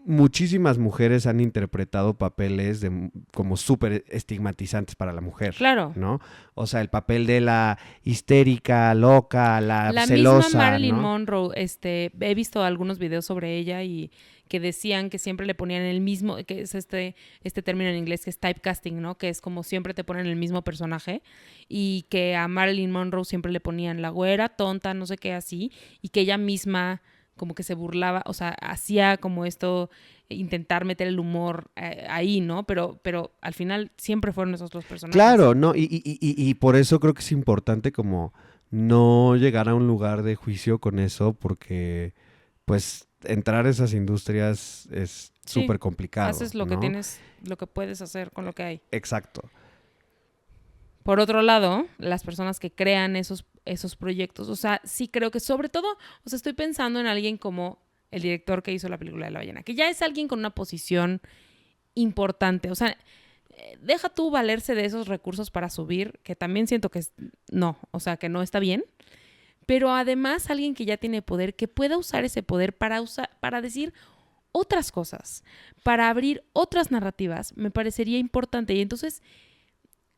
muchísimas mujeres han interpretado papeles como súper estigmatizantes para la mujer, Claro. ¿no? O sea, el papel de la histérica, loca, la misma celosa, Marilyn ¿no? Monroe, he visto algunos videos sobre ella y que decían que siempre le ponían el mismo, que es este término en inglés que es typecasting, ¿no? Que es como siempre te ponen el mismo personaje y que a Marilyn Monroe siempre le ponían la güera, tonta, no sé qué así, y que ella misma como que se burlaba, o sea, hacía como esto, intentar meter el humor ahí, ¿no? Pero al final siempre fueron esos dos personajes. Claro, ¿no? Y por eso creo que es importante como no llegar a un lugar de juicio con eso, porque pues entrar a esas industrias es Sí, súper complicado, haces lo que ¿no? tienes, lo que puedes hacer con lo que hay. Exacto. Por otro lado, las personas que crean esos proyectos, o sea, sí creo que sobre todo, o sea, estoy pensando en alguien como el director que hizo la película de La ballena, que ya es alguien con una posición importante, o sea, deja tú valerse de esos recursos para subir, que también siento que no, o sea, que no está bien, pero además alguien que ya tiene poder, que pueda usar ese poder para decir otras cosas, para abrir otras narrativas, me parecería importante. Y entonces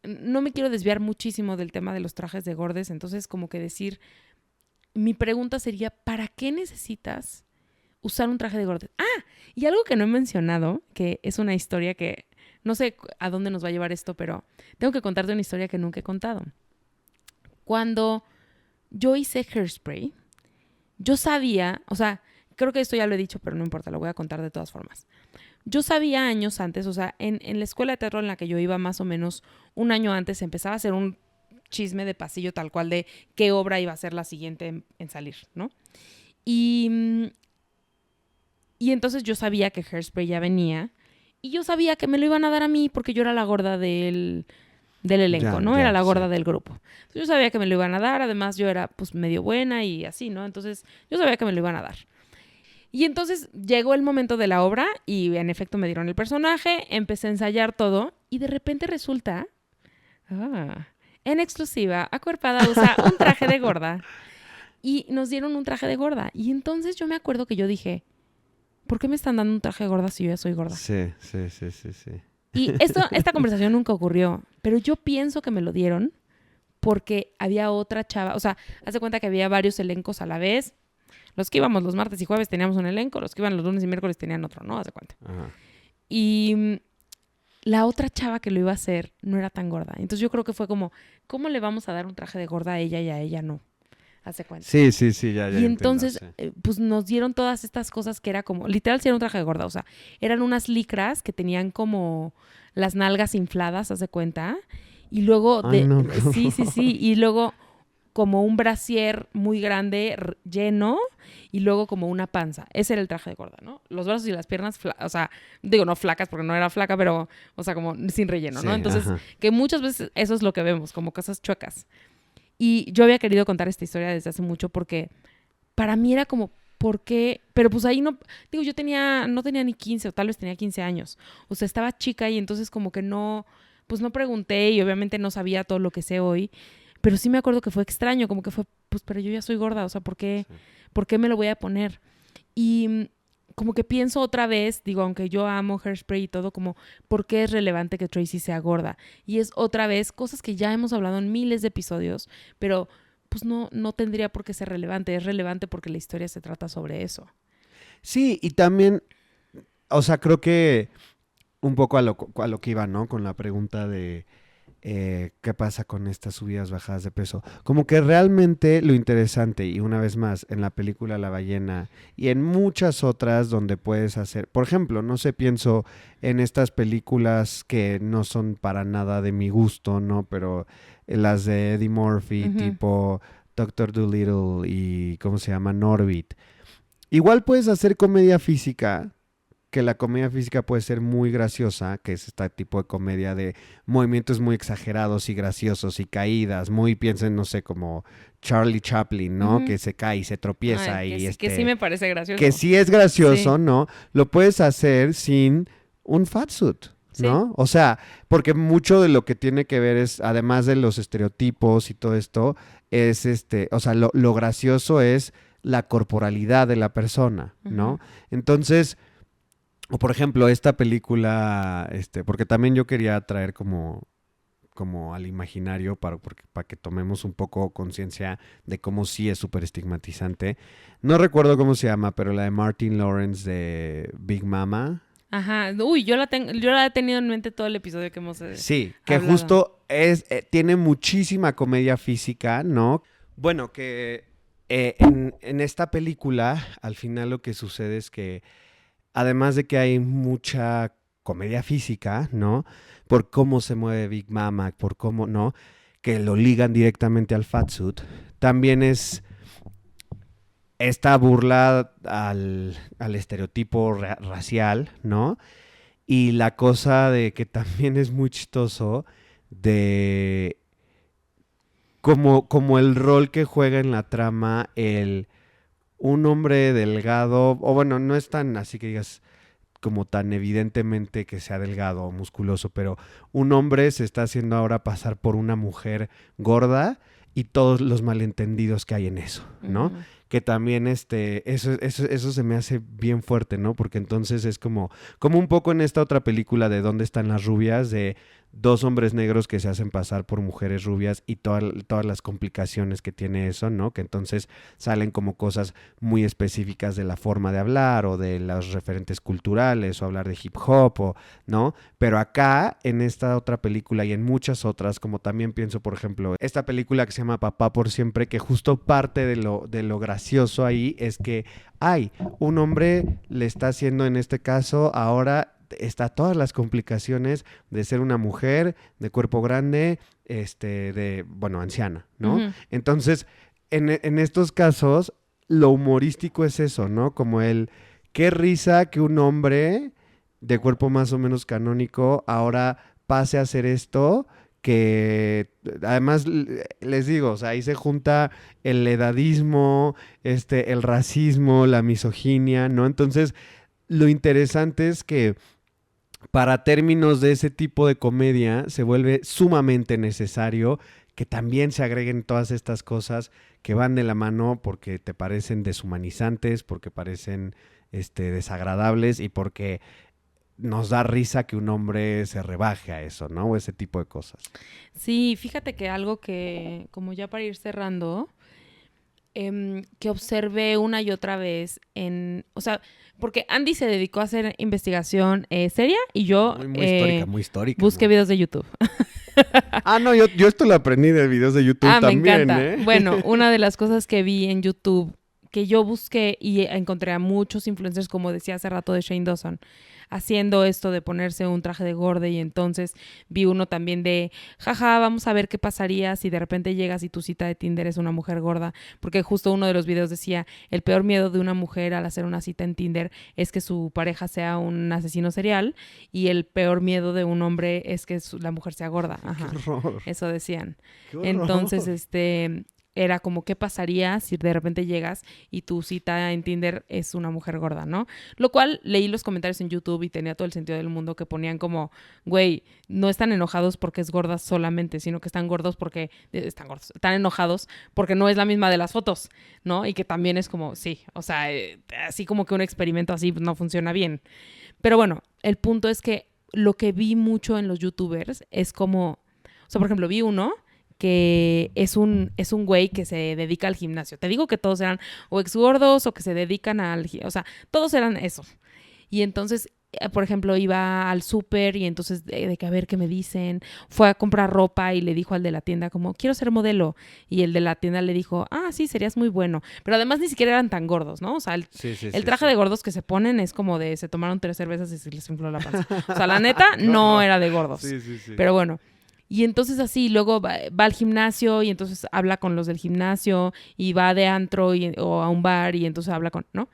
no me quiero desviar muchísimo del tema de los trajes de gordes, entonces como que decir, mi pregunta sería, ¿para qué necesitas usar un traje de gordes? Ah, y algo que no he mencionado, que es una historia que no sé a dónde nos va a llevar esto, pero tengo que contarte una historia que nunca he contado. Cuando yo hice Hairspray, yo sabía, o sea, creo que esto ya lo he dicho, pero no importa, lo voy a contar de todas formas. Yo sabía años antes, o sea, en la escuela de teatro en la que yo iba más o menos un año antes, empezaba a hacer un chisme de pasillo tal cual de qué obra iba a ser la siguiente en salir, ¿no? Y entonces yo sabía que Hairspray ya venía y yo sabía que me lo iban a dar a mí porque yo era la gorda del elenco, ¿no? Era la gorda del grupo. Entonces, yo sabía que me lo iban a dar, además yo era pues medio buena y así, ¿no? Entonces yo sabía que me lo iban a dar. Y entonces llegó el momento de la obra y en efecto me dieron el personaje, empecé a ensayar todo y de repente resulta, en exclusiva, Acuerpada usa un traje de gorda y nos dieron un traje de gorda. Y entonces yo me acuerdo que yo dije, ¿por qué me están dando un traje de gorda si yo ya soy gorda? Sí. Y esta conversación nunca ocurrió, pero yo pienso que me lo dieron porque había otra chava, o sea, haz de cuenta que había varios elencos a la vez. Los que íbamos los martes y jueves teníamos un elenco, los que iban los lunes y miércoles tenían otro, ¿no? Haz de cuenta. Ajá. Y la otra chava que lo iba a hacer no era tan gorda. Entonces yo creo que fue como, ¿cómo le vamos a dar un traje de gorda a ella y a ella no? Haz de cuenta. Sí, ya. Y entonces, pues nos dieron todas estas cosas que era como, literal, sí era un traje de gorda, o sea, eran unas licras que tenían como las nalgas infladas, haz de cuenta, y luego, sí, y luego como un brasier muy grande, lleno, y luego como una panza. Ese era el traje de gorda, ¿no? Los brazos y las piernas, o sea, digo, no flacas porque no era flaca, pero, o sea, como sin relleno, ¿no? Entonces, que muchas veces eso es lo que vemos, como cosas chuecas. Y yo había querido contar esta historia desde hace mucho porque para mí era como, ¿por qué? Pero pues ahí no, digo, yo no tenía ni 15 o tal vez tenía 15 años. O sea, estaba chica y entonces como que no, pues no pregunté y obviamente no sabía todo lo que sé hoy. Pero sí me acuerdo que fue extraño, como que fue, pues, pero yo ya soy gorda, o sea, ¿por qué me lo voy a poner? Y como que pienso otra vez, digo, aunque yo amo Hairspray y todo, como, ¿por qué es relevante que Tracy sea gorda? Y es otra vez cosas que ya hemos hablado en miles de episodios, pero pues no tendría por qué ser relevante. Es relevante porque la historia se trata sobre eso. Sí, y también, o sea, creo que un poco a lo que iba, ¿no? Con la pregunta de qué pasa con estas subidas, bajadas de peso. Como que realmente lo interesante, y una vez más, en la película La ballena y en muchas otras donde puedes hacer, por ejemplo, no sé, pienso en estas películas que no son para nada de mi gusto, ¿no? Pero las de Eddie Murphy, tipo Doctor Dolittle y, ¿cómo se llama? Norbit. Igual puedes hacer comedia física, que la comedia física puede ser muy graciosa, que es este tipo de comedia de movimientos muy exagerados y graciosos y caídas, muy piensen, no sé, como Charlie Chaplin, ¿no? Que se cae y se tropieza. Que sí me parece gracioso. Que sí es gracioso, sí. ¿No? Lo puedes hacer sin un fatsuit, ¿no? Sí. O sea, porque mucho de lo que tiene que ver es, además de los estereotipos y todo esto, es o sea, lo gracioso es la corporalidad de la persona, ¿no? Entonces, o por ejemplo, esta película, porque también yo quería traer como al imaginario para que tomemos un poco conciencia de cómo sí es súper estigmatizante. No recuerdo cómo se llama, pero la de Martin Lawrence de Big Mama. Ajá. Uy, yo la he tenido en mente todo el episodio que hemos sí, que hablado. Justo tiene muchísima comedia física, ¿no? Bueno, que en esta película, al final lo que sucede es que además de que hay mucha comedia física, ¿no? Por cómo se mueve Big Mama, por cómo, ¿no? Que lo ligan directamente al fatsuit. También es esta burla al estereotipo racial, ¿no? Y la cosa de que también es muy chistoso de como el rol que juega en la trama un hombre delgado, o bueno, no es tan así que digas como tan evidentemente que sea delgado o musculoso, pero un hombre se está haciendo ahora pasar por una mujer gorda y todos los malentendidos que hay en eso, ¿no? Ujú. Que también eso se me hace bien fuerte, ¿no? Porque entonces es como un poco en esta otra película de ¿Dónde están las rubias? De dos hombres negros que se hacen pasar por mujeres rubias y todas las complicaciones que tiene eso, ¿no? Que entonces salen como cosas muy específicas de la forma de hablar o de los referentes culturales o hablar de hip hop, ¿no? Pero acá, en esta otra película y en muchas otras, como también pienso, por ejemplo, esta película que se llama Papá por Siempre, que justo parte de lo gracioso ahí es que un hombre le está haciendo en este caso ahora está todas las complicaciones de ser una mujer de cuerpo grande, anciana, ¿no? Ujú. Entonces, en estos casos, lo humorístico es eso, ¿no? Como qué risa que un hombre de cuerpo más o menos canónico ahora pase a hacer esto, que además les digo, o sea, ahí se junta el edadismo, el racismo, la misoginia, ¿no? Entonces, lo interesante es que para términos de ese tipo de comedia se vuelve sumamente necesario que también se agreguen todas estas cosas que van de la mano porque te parecen deshumanizantes, porque parecen desagradables y porque nos da risa que un hombre se rebaje a eso, ¿no? O ese tipo de cosas. Sí, fíjate que algo que, como ya para ir cerrando, que observé una y otra vez o sea, porque Andy se dedicó a hacer investigación seria y yo Muy histórica. busqué ¿No? videos de YouTube. No, yo esto lo aprendí de videos de YouTube Me también, encanta. ¿eh? Bueno, una de las cosas que vi en YouTube, que yo busqué y encontré a muchos influencers, como decía hace rato de Shane Dawson, haciendo esto de ponerse un traje de gorda, y entonces vi uno también de, jaja, vamos a ver qué pasaría si de repente llegas y tu cita de Tinder es una mujer gorda, porque justo uno de los videos decía, el peor miedo de una mujer al hacer una cita en Tinder es que su pareja sea un asesino serial, y el peor miedo de un hombre es que la mujer sea gorda. Ajá. ¡Qué horror! Eso decían. ¡Qué horror! Entonces, era como, ¿qué pasaría si de repente llegas y tu cita en Tinder es una mujer gorda, ¿no? Lo cual leí los comentarios en YouTube y tenía todo el sentido del mundo, que ponían como, güey, no están enojados porque es gorda solamente, sino que están gordos porque, están enojados porque no es la misma de las fotos, ¿no? Y que también es como, sí, o sea, así como que un experimento así no funciona bien. Pero bueno, el punto es que lo que vi mucho en los YouTubers es como, o sea, por ejemplo, vi uno que es un güey que se dedica al gimnasio. Te digo que todos eran o ex gordos o que se dedican o sea, todos eran eso. Y entonces, por ejemplo, iba al súper y entonces de que a ver qué me dicen. Fue a comprar ropa y le dijo al de la tienda como, quiero ser modelo. Y el de la tienda le dijo, sí, serías muy bueno. Pero además ni siquiera eran tan gordos, ¿no? O sea, el traje de gordos que se ponen es como de se tomaron 3 cervezas y se les infló la panza. O sea, la neta no era de gordos. Sí. Pero bueno. Y entonces así, luego va al gimnasio y entonces habla con los del gimnasio y va de antro o a un bar y entonces habla con, ¿no?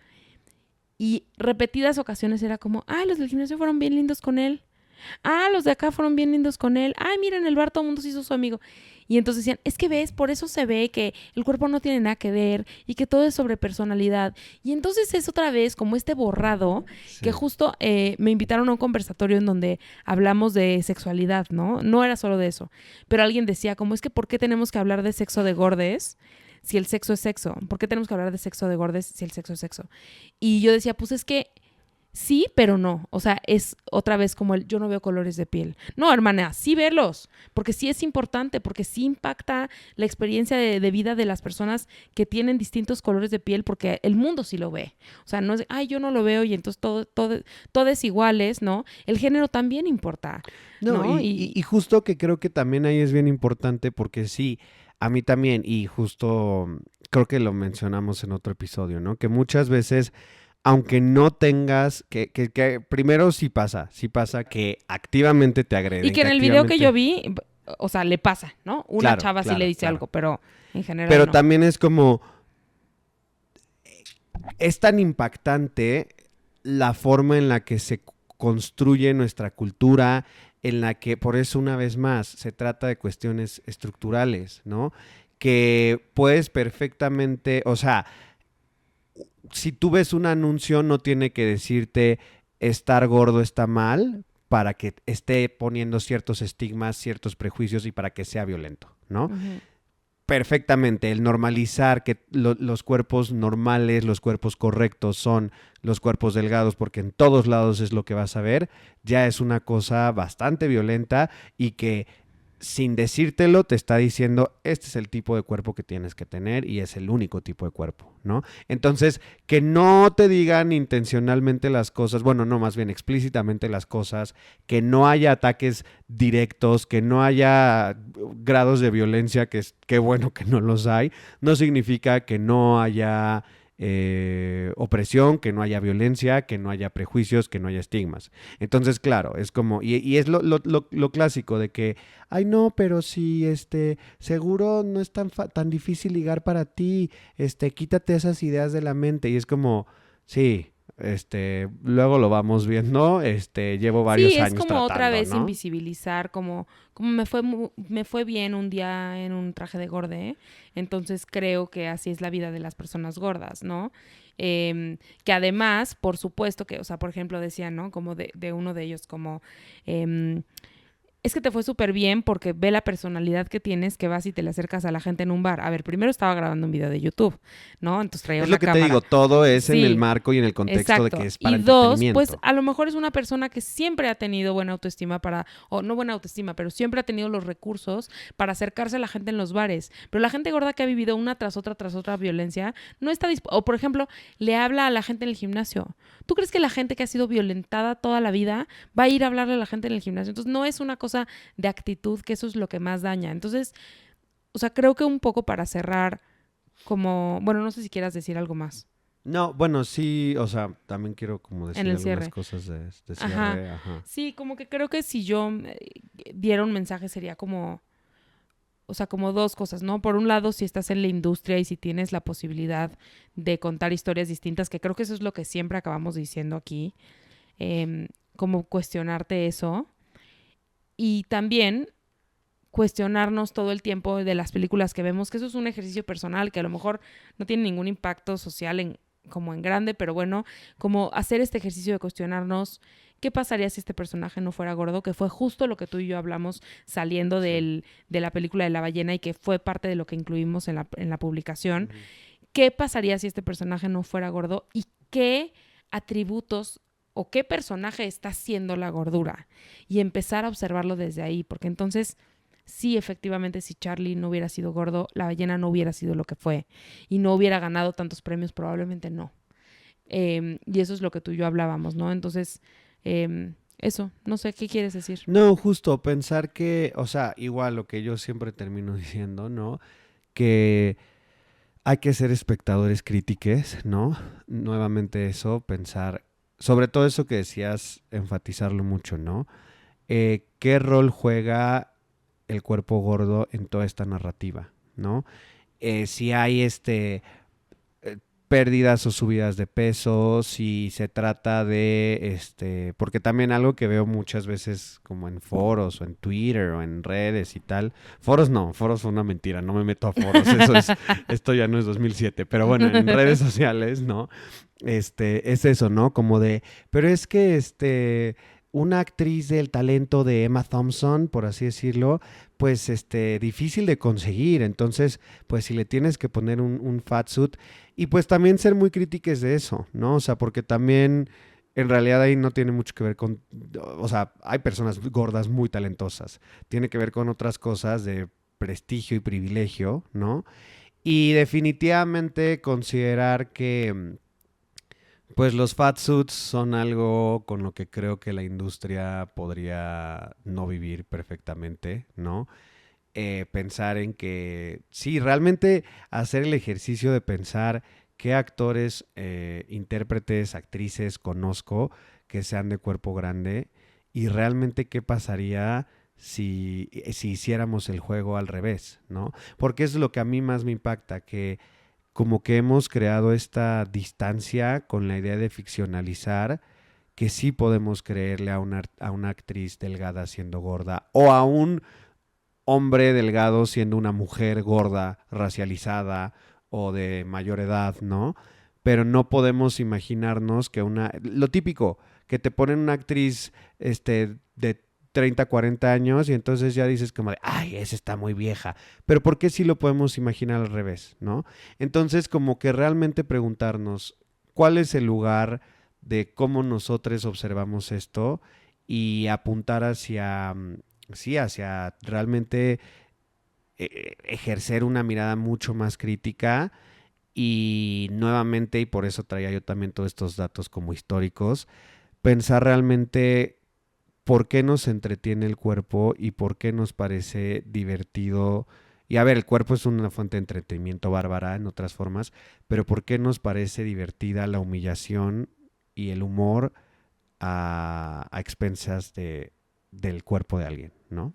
Y repetidas ocasiones era como, los del gimnasio fueron bien lindos con él. Los de acá fueron bien lindos con él. Mira, en el bar todo el mundo se hizo su amigo. Y entonces decían, es que ves, por eso se ve que el cuerpo no tiene nada que ver y que todo es sobre personalidad. Y entonces es otra vez como este borrado, que justo me invitaron a un conversatorio en donde hablamos de sexualidad, ¿no? No era solo de eso. Pero alguien decía, como es que ¿por qué tenemos que hablar de sexo de gordes si el sexo es sexo? ¿Por qué tenemos que hablar de sexo de gordes si el sexo es sexo? Y yo decía, pues es que sí, pero no. O sea, es otra vez como yo no veo colores de piel. No, hermana, sí verlos, porque sí es importante, porque sí impacta la experiencia de vida de las personas que tienen distintos colores de piel, porque el mundo sí lo ve. O sea, no es, yo no lo veo y entonces todo es iguales, ¿no? El género también importa. No, y justo que creo que también ahí es bien importante porque sí, a mí también, y justo creo que lo mencionamos en otro episodio, ¿no? Que muchas veces aunque no tengas, que primero sí pasa que activamente te agreden. Y que en el video que yo vi, o sea, le pasa, ¿no? Una chava sí le dice algo, pero en general pero no. También es como, es tan impactante la forma en la que se construye nuestra cultura, en la que, por eso una vez más, se trata de cuestiones estructurales, ¿no? Que puedes perfectamente, o sea, si tú ves un anuncio no tiene que decirte estar gordo está mal para que esté poniendo ciertos estigmas, ciertos prejuicios y para que sea violento, ¿no? Ujú. Perfectamente, el normalizar que los cuerpos normales, los cuerpos correctos son los cuerpos delgados, porque en todos lados es lo que vas a ver, ya es una cosa bastante violenta y que sin decírtelo te está diciendo, este es el tipo de cuerpo que tienes que tener y es el único tipo de cuerpo, ¿no? Entonces, que no te digan intencionalmente las cosas, bueno, no, más bien explícitamente las cosas, que no haya ataques directos, que no haya grados de violencia, que es qué bueno que no los hay, no significa que no haya opresión, que no haya violencia, que no haya prejuicios, que no haya estigmas. Entonces, claro, es como, y es lo clásico de que, ay no, pero si seguro no es tan difícil ligar para ti, quítate esas ideas de la mente. Y es como, sí, luego lo vamos viendo, llevo Sí, varios es años como otra tratando, vez ¿no? invisibilizar, como me fue bien un día en un traje de gorde, entonces creo que así es la vida de las personas gordas, ¿no? Que además, por supuesto que, o sea, por ejemplo, decían, ¿no? Como de uno de ellos, como... em, es que te fue súper bien porque ve la personalidad que tienes, que vas y te le acercas a la gente en un bar. A ver, primero estaba grabando un video de YouTube, ¿no? Entonces traía Es lo una que te digo, cámara. todo es en el Sí, marco y en el contexto de que exacto. es para Y dos, pues entretenimiento. a lo mejor es una persona que siempre ha tenido buena autoestima o no buena autoestima, pero siempre ha tenido los recursos para acercarse a la gente en los bares. Pero la gente gorda que ha vivido una tras otra violencia, no está dispuesta, o por ejemplo, le habla a la gente en el gimnasio. ¿Tú crees que la gente que ha sido violentada toda la vida va a ir a hablarle a la gente en el gimnasio? Entonces no es una cosa de actitud, que eso es lo que más daña. Entonces, o sea, creo que un poco para cerrar, como, bueno, no sé si quieras decir algo más No, bueno, sí, o sea, también quiero como en decir el algunas cierre. cosas de Ajá. cierre, ajá. Sí, como que creo que si yo diera un mensaje sería como, o sea, como dos cosas, ¿no? Por un lado, si estás en la industria y si tienes la posibilidad de contar historias distintas, que creo que eso es lo que siempre acabamos diciendo aquí, como cuestionarte eso. Y también cuestionarnos todo el tiempo de las películas que vemos, que eso es un ejercicio personal que a lo mejor no tiene ningún impacto social como en grande, pero bueno, como hacer este ejercicio de cuestionarnos qué pasaría si este personaje no fuera gordo, que fue justo lo que tú y yo hablamos saliendo Sí. de la película de la ballena y que fue parte de lo que incluimos en la publicación. Ujú. ¿Qué pasaría si este personaje no fuera gordo y qué atributos o qué personaje está haciendo la gordura? Y empezar a observarlo desde ahí, porque entonces sí, efectivamente, si Charlie no hubiera sido gordo, la ballena no hubiera sido lo que fue y no hubiera ganado tantos premios, probablemente no. Y eso es lo que tú y yo hablábamos, ¿no? Entonces, eso, no sé, ¿qué quieres decir? No, justo pensar que, o sea, igual lo que yo siempre termino diciendo, ¿no? Que hay que ser espectadores críticos, ¿no? Nuevamente eso, pensar, sobre todo eso que decías, enfatizarlo mucho, ¿no? ¿Qué rol juega el cuerpo gordo en toda esta narrativa, ¿no? Si hay pérdidas o subidas de peso, si se trata de, porque también algo que veo muchas veces como en foros o en Twitter o en redes y tal, foros no, foros son una mentira, no me meto a foros, esto ya no es 2007, pero bueno, en redes sociales, ¿no? Es eso, ¿no? Como de, pero es que, una actriz del talento de Emma Thompson, por así decirlo, pues, difícil de conseguir, entonces, pues si le tienes que poner un fat suit, y pues también ser muy críticos de eso, ¿no? O sea, porque también en realidad ahí no tiene mucho que ver con, o sea, hay personas gordas muy talentosas, tiene que ver con otras cosas de prestigio y privilegio, ¿no? Y definitivamente considerar que pues los fat suits son algo con lo que creo que la industria podría no vivir perfectamente, ¿no? Pensar en que, sí, realmente hacer el ejercicio de pensar qué actores, intérpretes, actrices conozco que sean de cuerpo grande y realmente qué pasaría si hiciéramos el juego al revés, ¿no? Porque es lo que a mí más me impacta, que como que hemos creado esta distancia con la idea de ficcionalizar que sí podemos creerle a una actriz delgada siendo gorda o a un hombre delgado siendo una mujer gorda, racializada o de mayor edad, ¿no? Pero no podemos imaginarnos que lo típico, que te ponen una actriz de 30, 40 años y entonces ya dices como de, ay, esa está muy vieja. Pero ¿por qué sí lo podemos imaginar al revés, ¿no? Entonces como que realmente preguntarnos cuál es el lugar de cómo nosotros observamos esto y apuntar hacia realmente ejercer una mirada mucho más crítica y nuevamente, y por eso traía yo también todos estos datos como históricos, pensar realmente por qué nos entretiene el cuerpo y por qué nos parece divertido. Y a ver, el cuerpo es una fuente de entretenimiento bárbara en otras formas, pero por qué nos parece divertida la humillación y el humor a expensas del cuerpo de alguien, ¿no?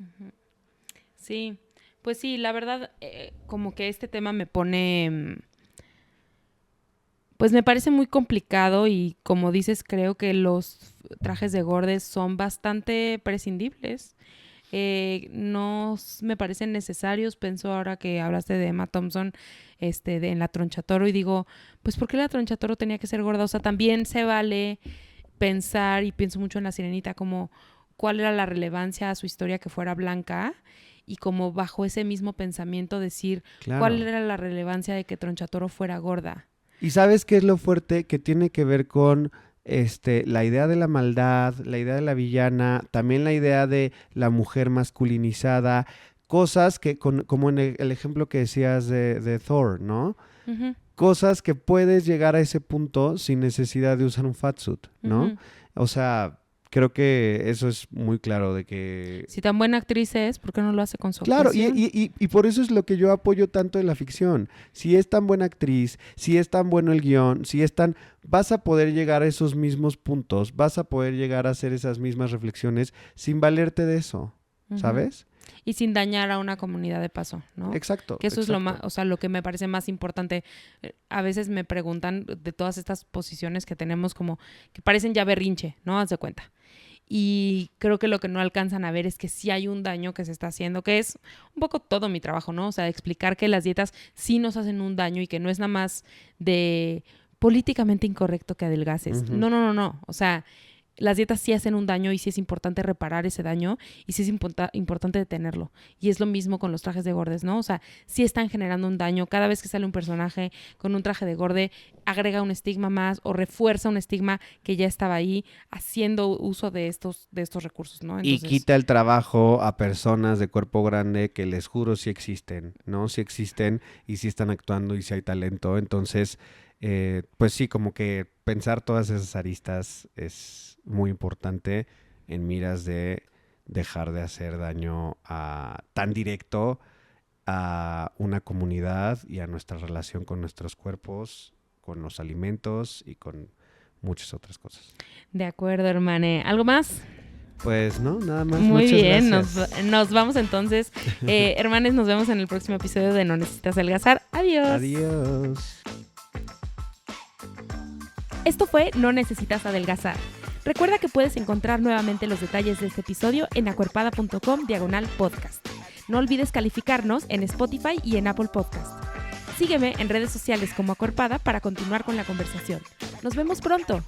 Sí, pues sí, la verdad, como que este tema me pone, pues me parece muy complicado y como dices, creo que los trajes de gordes son bastante prescindibles. No me parecen necesarios. Pienso ahora que hablaste de Emma Thompson en la Tronchatoro y digo, pues ¿por qué la Tronchatoro tenía que ser gorda? O sea, también se vale pensar, y pienso mucho en La Sirenita, como cuál era la relevancia a su historia que fuera blanca y como bajo ese mismo pensamiento decir cuál era la relevancia de que Tronchatoro fuera gorda. ¿Y sabes qué es lo fuerte? Que tiene que ver con la idea de la maldad, la idea de la villana, también la idea de la mujer masculinizada, cosas que, como en el ejemplo que decías de Thor, ¿no? Uh-huh. Cosas que puedes llegar a ese punto sin necesidad de usar un fatsuit, ¿no? Uh-huh. O sea, creo que eso es muy claro de que... Si tan buena actriz es, ¿por qué no lo hace con su Claro, actuación? y por eso es lo que yo apoyo tanto en la ficción. Si es tan buena actriz, si es tan bueno el guión, vas a poder llegar a esos mismos puntos, vas a poder llegar a hacer esas mismas reflexiones sin valerte de eso, ¿sabes? Y sin dañar a una comunidad de paso, ¿no? Exacto. Que eso es lo más, o sea, lo que me parece más importante. A veces me preguntan de todas estas posiciones que tenemos como que parecen ya berrinche, ¿no? Haz de cuenta. Y creo que lo que no alcanzan a ver es que sí hay un daño que se está haciendo, que es un poco todo mi trabajo, ¿no? O sea, explicar que las dietas sí nos hacen un daño y que no es nada más de políticamente incorrecto que adelgaces. Uh-huh. No. O sea, las dietas sí hacen un daño y sí es importante reparar ese daño y sí es importante detenerlo. Y es lo mismo con los trajes de gordes, ¿no? O sea, sí están generando un daño. Cada vez que sale un personaje con un traje de gorde, agrega un estigma más o refuerza un estigma que ya estaba ahí haciendo uso de estos recursos, ¿no? Entonces, y quita el trabajo a personas de cuerpo grande que les juro sí existen, ¿no? Sí existen y sí están actuando y sí hay talento. Entonces, pues sí, como que pensar todas esas aristas es muy importante en miras de dejar de hacer daño tan directo a una comunidad y a nuestra relación con nuestros cuerpos, con los alimentos y con muchas otras cosas. De acuerdo, hermane. ¿Algo más? Pues no, nada más. Muy Muchas bien, gracias. nos vamos entonces. Hermanes, nos vemos en el próximo episodio de No Necesitas Adelgazar. Adiós. Adiós. Esto fue No Necesitas Adelgazar. Recuerda que puedes encontrar nuevamente los detalles de este episodio en acuerpada.com/podcast. No olvides calificarnos en Spotify y en Apple Podcast. Sígueme en redes sociales como Acuerpada para continuar con la conversación. Nos vemos pronto.